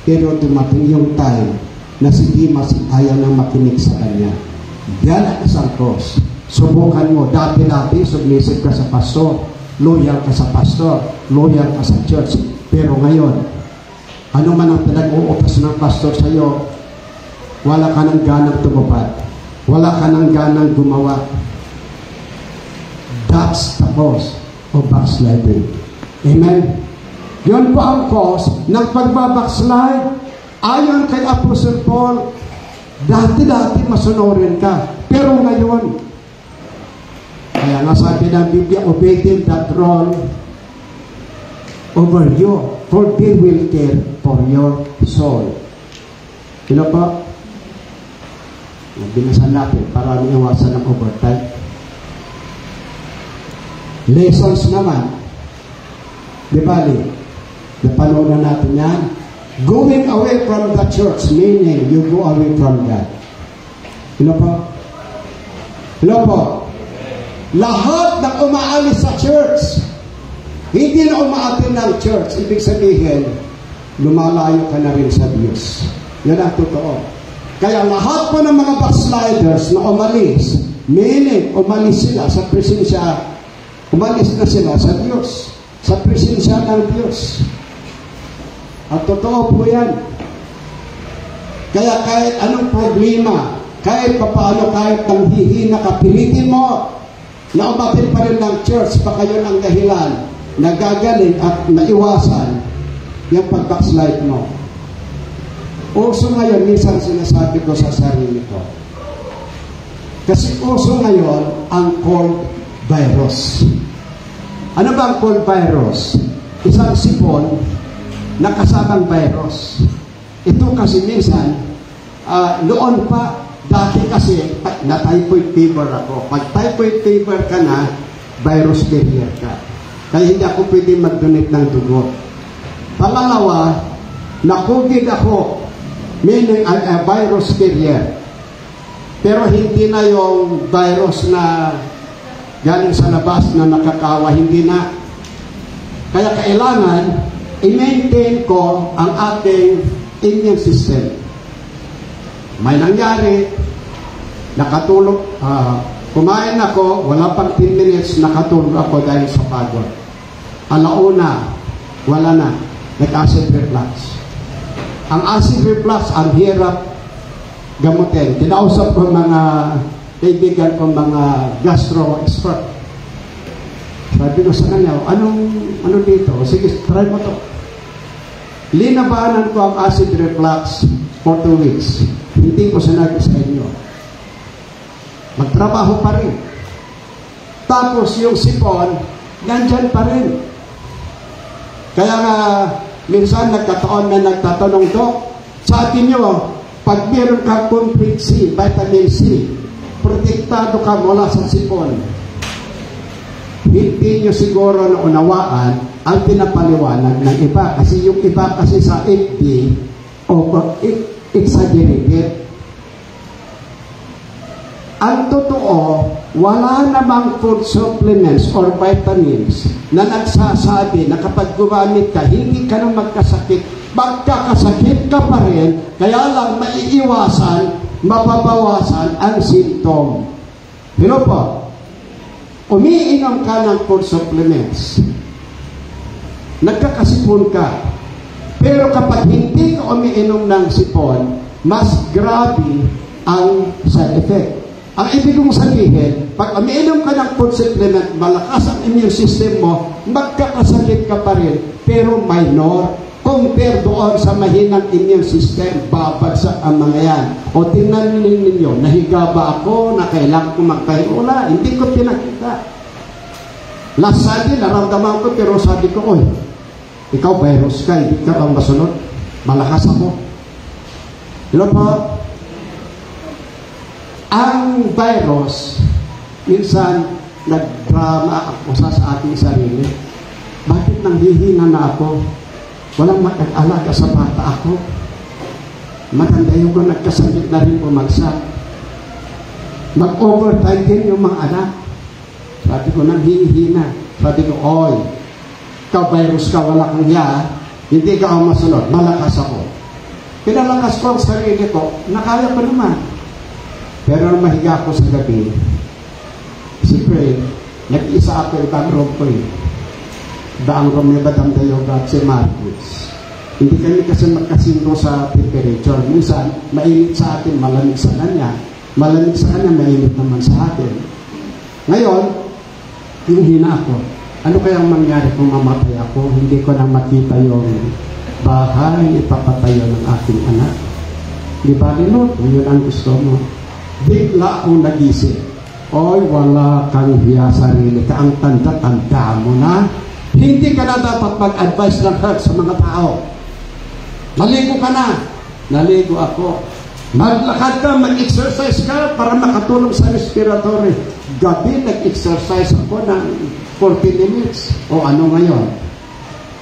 A: Pero dumating yung time na si Demas ayaw nang makinig sa kanya. Yan ang isang cause. Subukan mo, dati-dati, submissive ka sa pastor, loyal ka sa pastor, loyal ka sa church. Pero ngayon, ano man ang pinag-uutos ng pastor sa iyo, wala ka ng ganang tumupad. Wala ka ng ganang gumawa. That's the cause of backsliding. Amen? Yun po ang cause ng pagbabackslide. Ayon kay Apostle Paul, dati-dati masunurin ka. Pero ngayon, kaya nga sabi ng Biblia, obey them that rule over you, for they will care for your soul. Sino pa? Binasan natin para iwasan ng overtime. Lessons naman. Di ba, napanood na natin yan. Going away from the church, meaning you go away from God. Sino pa? Sino pa? Lahat ng umaalis sa church, hindi na umaatin ng church, ibig sabihin, lumalayo ka na rin sa Diyos. Yan ang totoo. Kaya lahat po ng mga backsliders na umalis, meaning umalis sila sa presensya, umalis na sila sa Diyos, sa presensya ng Diyos. At totoo po yan. Kaya kahit anong problema, kahit papaano, kahit nanghihina ka, pilitin mo na umatin pa rin ng church, baka yun ang dahilan na gagaling at naiwasan yung pag-backslide mo. Uso ngayon, minsan sinasabi ko sa sarili ko. Kasi uso ngayon ang cold virus. Ano ba ang cold virus? Isang sipon na kasamang virus. Ito kasi minsan, noon pa, dati kasi, na typhoid fever ako. Pag typhoid fever ka na, virus carrier ka. Kaya hindi ako pwede mag-donate ng dugo. Pangalawa, na-COVID ako, meaning a virus carrier. Pero hindi na yung virus na galing sa labas na nakakawa, hindi na. Kaya kailangan, i-maintain ko ang ating immune system. May nangyari, nakatulog, kumain ako, wala pang 10 minutes, nakatulog ako dahil sa pagod. Alauna, wala na, nag-acid reflux. Ang acid reflux, ang hirap gamutin. Kinausap ko mga kaibigan ko, mga gastro-expert. Sabi ko sa kanya, ano dito? Sige, try mo to. Linabanan ko ang acid reflux for 2 weeks. Hindi ko sinabi sa inyo. Magtrabaho pa rin. Tapos yung sipon, nandyan pa rin. Kaya nga, minsan nagkataon na nagtatanong, Dok, sabi nyo, Pag meron ka complete C, vitamin C, protektado ka mula sa sipon. Hindi nyo siguro naunawaan ang pinapaliwanag ng iba. Kasi yung iba kasi sa FB, exaggerated. Ang totoo, wala namang food supplements or vitamins na nagsasabi na kapag gumamit ka, hindi ka na magkasakit. Magkakasakit ka pa rin, kaya lang maiiwasan, mababawasan ang symptom. Pero po, umiinom ka ng food supplements, nagkakasipon ka. Pero kapag hindi ka umiinom ng sipon, mas grabe ang side effect. Ang ibig kong sabihin, pag umiinom ka ng food supplement, malakas ang immune system mo, magkakasakit ka pa rin, pero minor. Compare doon sa mahinang immune system, babagsak ang mga yan. O tingnan ninyo, nahiga ba ako na kailangan ko magpahinga? Hindi ko pinakita. Last Sunday, naramdaman ko, pero sabi ko, oy, ikaw virus ka, hindi ka bang masunod? Malakas ako. Hello po? Ang virus, minsan, nagdrama ako sa ating sarili. Bakit nanghihina na ako? Walang mag-alaga sa bata ako. Maganda yung kung nagkasakit na rin bumagsak. Mag-overtime din yung mga anak. Sabi ko, nanghihina. Sabi ko, oy, ikaw virus ka, wala kang hiya, hindi ka ako masunod, malakas ako. Pinalakas ko ang sarili ko, nakaya ko naman. Pero nang mahiga ako sa gabi, siyempre, nag-isa ako ibang room ko eh. Daang room ni Badam Dayoga at si Marcus. Hindi kami kasi magkasino sa temperature. Minsan, mainit sa atin, malamig sa kanya. Malamig sa kanya, mainit naman sa atin. Ngayon, yung hina ako. Ano kayang mangyari kung mamatay ako? Hindi ko na makita yung bahay ipapatayo ng aking anak. Di ba, Lord? Yun ang gusto mo. Bigla akong nagising. Oy, wala kang hiya sarili ka. Ang tanda-tanda mo na. Hindi ka na dapat mag-advise ng hurt sa mga tao. Naligo ka na. Naligo ako. Maglakad ka, mag-exercise ka para makatulong sa respiratory. Gabi, nag-exercise ako ng 40 minutes. O ano ngayon?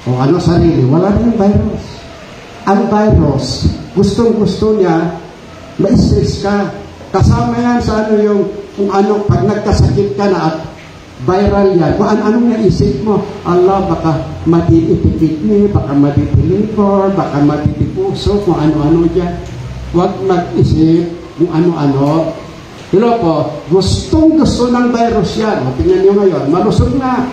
A: O ano sarili? Wala rin virus. Ang virus, gustong-gusto niya, ma-stress ka. Kasama yan sa ano yung, kung ano, pag nagkasakit ka na at viral yan, kung anong naisip mo, Allah, baka matitipikni, baka matitiliver, baka matitipuso, kung ano-ano dyan. Huwag mag-isip kung ano-ano. Hello po, gustong-gusto ng virus yan. O, tingnan nyo ngayon, malusog na.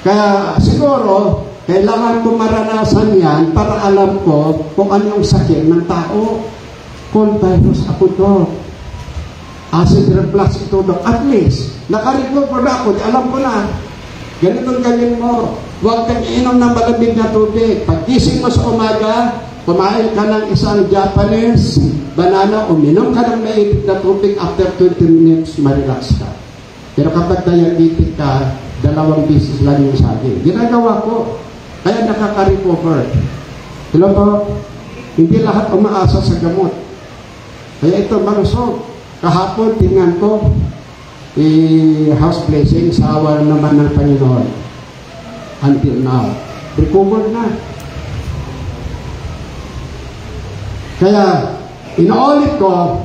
A: Kaya siguro, kailangan ko maranasan yan para alam ko kung ano yung sakit ng tao. Kung virus ako to, acid reflux ito daw. At least, nakarecover na ako, alam ko na. Ganitong gawin mo. Huwag kang inom ng malamig na tubig. Pag-gising mo sa umaga, kumain ka ng isang Japanese banana, uminom ka ng mainit na tubig, after 20 minutes, marelax ka. Pero kapag diabetic ka, 2 beses lang yung saging. Ginagawa ko. Kaya nakaka-recover. Hello po? Hindi lahat umaasa sa gamot. Kaya ito, malusog. Kahapon, tingnan ko, house blessing, sa awa naman ng Panginoon. Until now. Recover na. Kaya, inuulit ko,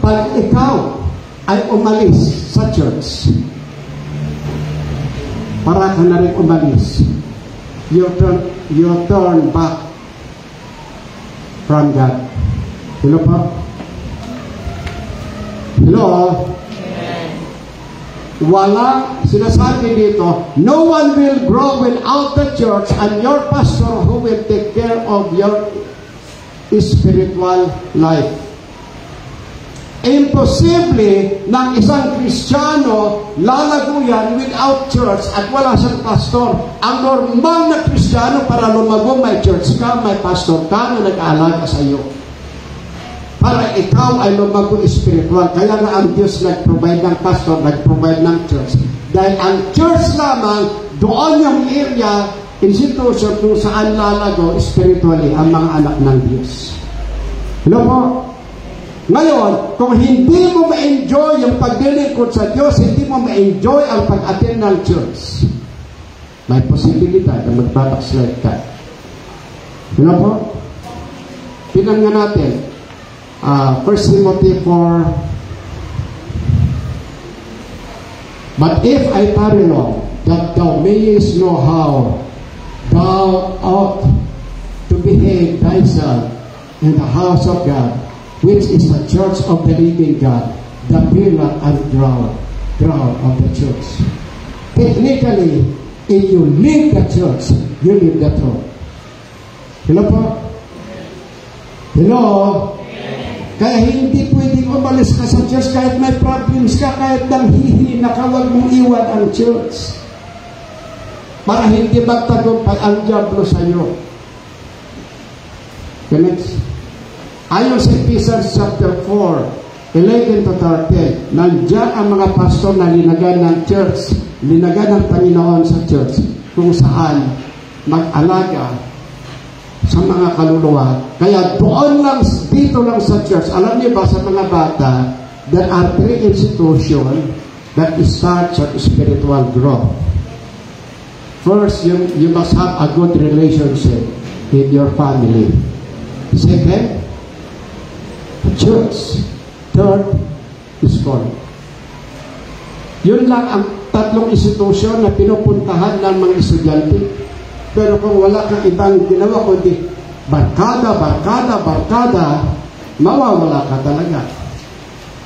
A: pag ikaw ay umalis sa church, para ka na rin umalis, you turn back from God. Hello po? Hello? Wala, sinasabi dito, no one will grow without the church and your pastor who will take care of your spiritual life. Imposible ng isang Kristiyano lalago yan without church at wala siyang pastor. Ang normal na Kristiyano para lumago, may church ka, may pastor ka na nag-aalaga sa iyo. Para ikaw ay lumago spiritual. Kaya nga ang Diyos nag-provide ng pastor, nag-provide ng church. Dahil ang church lamang, doon yung area, institution kung saan lalago spiritually ang mga anak ng Diyos. Hello po? Ngayon, kung hindi mo ma-enjoy yung paglilingkod sa Diyos, hindi mo ma-enjoy ang pag-attend ng church, may posibilidad na magbabackslide ka. Hello po? Tingnan nga natin. 1 Timothy 4. But if I tarry long, that thou mayest know how thou ought to behave thyself in the house of God, which is the church of the living God, the pillar and ground of the church. Technically, if you leave the church, you leave the throne. Hello po? Hello? Kaya hindi pwedeng umalis ka sa church kahit may problems ka, kahit nanghihi na ka, huwag mong iwan ang church. Para hindi magtagumpay ang diablo sa iyo. Next. Ayon sa Ephesians chapter 4, 11 to 13, nandiyan ang mga pastor na linagan ng church, linagan ng Panginoon sa church, kung saan mag-alaga sa mga kaluluwa. Kaya doon lang, dito lang sa church, alam niyo ba sa mga bata, there are 3 institutions that start your spiritual growth. First, you must have a good relationship with your family. Second, church. Third, school. Yun lang ang 3 institusyon na pinupuntahan ng mga estudyante. Pero kung wala kang ibang ginawa, kundi barkada, mawawala ka talaga.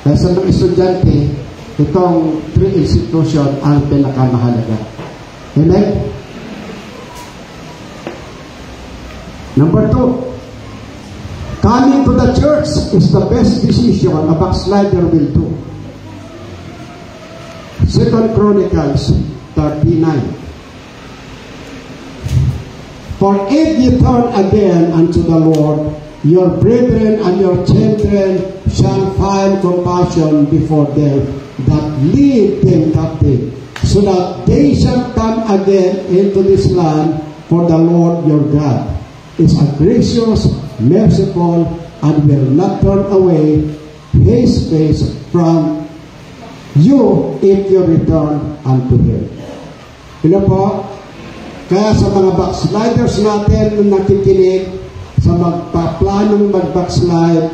A: Kaya sa mga estudyante, itong 3 institution ang pinakamahalaga. Amen? Number 2, coming to the church is the best decision a backslider will do. 2 Chronicles 39. For if ye turn again unto the Lord, your brethren and your children shall find compassion before them that lead them captive, so that they shall come again into this land, for the Lord your God is a gracious, merciful, and will not turn away His face from you if you return unto Him. Hello po? Kaya sa mga backsliders natin na nakikinig, sa magpaplanong mag-backslide,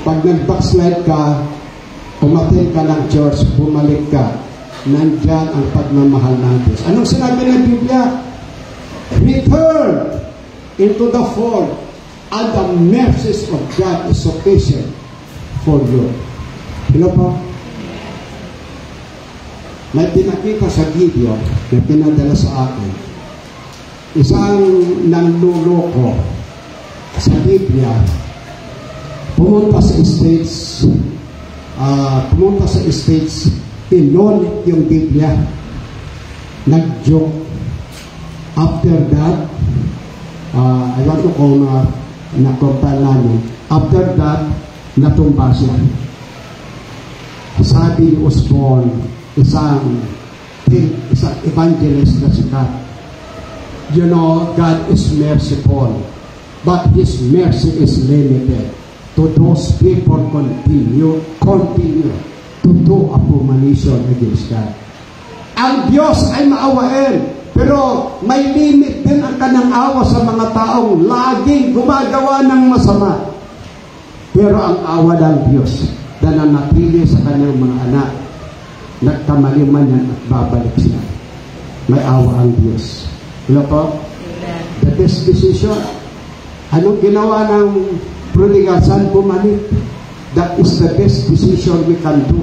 A: pag nag-backslide ka, umatin ka ng church, bumalik ka, nandyan ang pagmamahal ng Diyos. Anong sinabi ng Biblia? Return into the fold, and the mercies of God is sufficient for you. Hello po? May pinakita sa video na pinadala sa akin. Isang nanluloko sa Biblia, pumunta sa States, pinolit yung Biblia, nag-joke. After that, I want to call na-compile namin. After that, natumba siya. Sabi ni Osborne, isang evangelist na sikat. You know, God is merciful, but His mercy is limited to those people continue to do abomination against God. Ang Diyos ay maawain, pero may limit din ang kanang awa sa mga taong laging gumagawa ng masama. Pero ang awa ng Diyos na nanatili sa kanyang mga anak, nagkamali man yan at babalik siya. May awa ang Diyos. Hello po?
C: Amen.
A: The best decision. Anong ginawa ng prodigal son? Bumalik. That is the best decision we can do.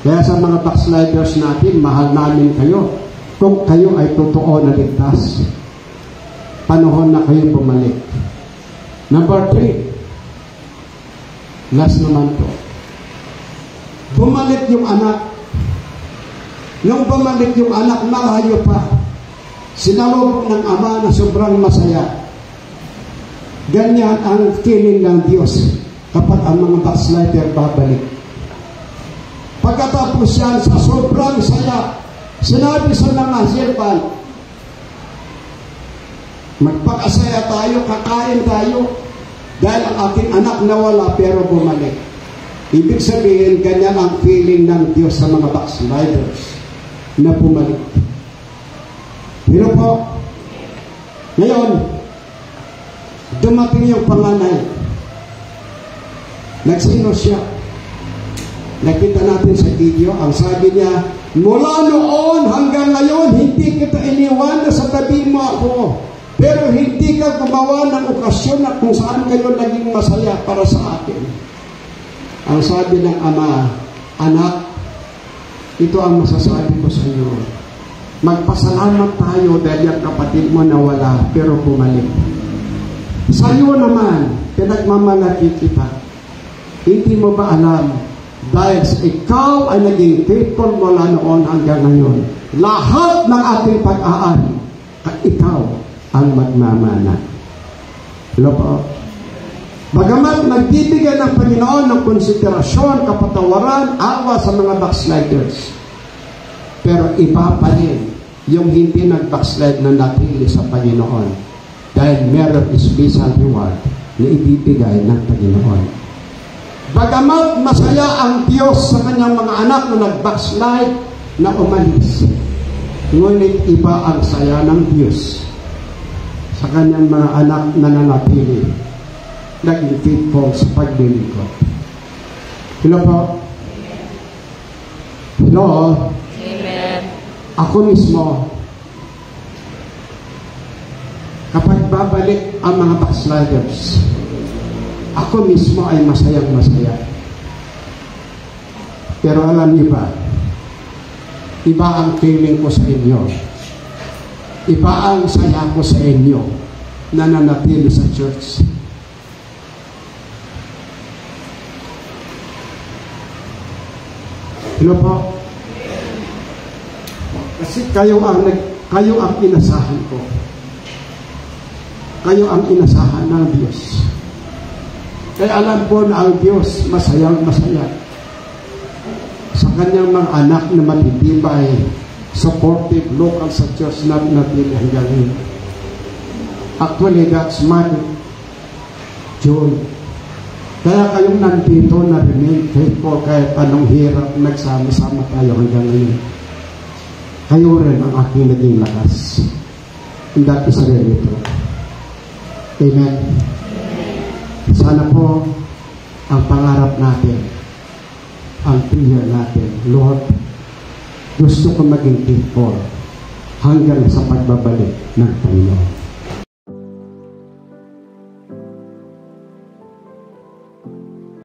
A: Kaya sa mga backsliders natin, mahal namin kayo. Kung kayo ay totoo na ligtas, panahon na kayo bumalik. Number 3. Last naman to. Bumalik yung anak. Nung bumalik yung anak, malayo pa. Sinalubong ng ama na sobrang masaya. Ganyan ang feeling ng Diyos kapag ang mga backslider babalik. Pagkatapos yan, sa sobrang saya, sinabi sa mga servant, Magpakasaya tayo, kakain tayo. Dahil ang ating anak nawala pero bumalik. Ibig sabihin, ganyan ang feeling ng Diyos sa mga backsliders na bumalik. Pero po, ngayon, dumating yung panganay. Nagsino siya. Nakita natin sa video, ang sabi niya, mula noon hanggang ngayon, hindi kita iniwan na sa tabi mo ako. Pero hindi ka gumawa ng okasyon na kung saan kayo naging masaya para sa akin. Ang sabi ng ama, anak, ito ang masasabi ko sa iyo. Magpasalamat tayo dahil yung kapatid mo nawala pero bumalik. Sa iyo naman, pinagmamalaki kita. Hindi mo ba alam, dahil ikaw ay naging faithful mula noon hanggang ngayon, lahat ng ating pag-aari at ikaw ang magmamana. Hello po. Bagamat nagbibigay ng Panginoon ng konsiderasyon, kapatawaran, awa sa mga backsliders, pero iba pa rin yung hindi nag-backslide na natili sa Panginoon dahil meron special reward na ibibigay ng Panginoon. Bagamat masaya ang Diyos sa kanyang mga anak na nag-backslide na umalis, ngunit iba ang saya ng Diyos sa kanyang mga anak na nanatili, naging faithful sa paglilingkod. Hello po? Hello?
C: Amen.
A: Ako mismo, kapag babalik ang mga backsliders, ako mismo ay masayang-masaya. Pero alam niyo ba, iba ang feeling ko sa inyo. Iba ang saya ko sa inyo na nanatili sa church. Hello po? Kasi kayo ang inasahan ko. Kayo ang inasahan ng Diyos. Kaya alam po na ang Diyos masayang-masaya sa kanyang mga anak na matitibay, supportive, local sa church na natili hanggang ngayon. Actually, that's my joy. Kaya kayong nandito na remain faithful kahit anong hirap, nagsama-sama tayo hanggang ngayon. Kayo rin ang aking naging lakas. And that is really true. Amen. Sana po ang pangarap natin, ang prayer natin, Lord, gusto ko maging faithful hanggang sa pagbabalik ng Panginoon.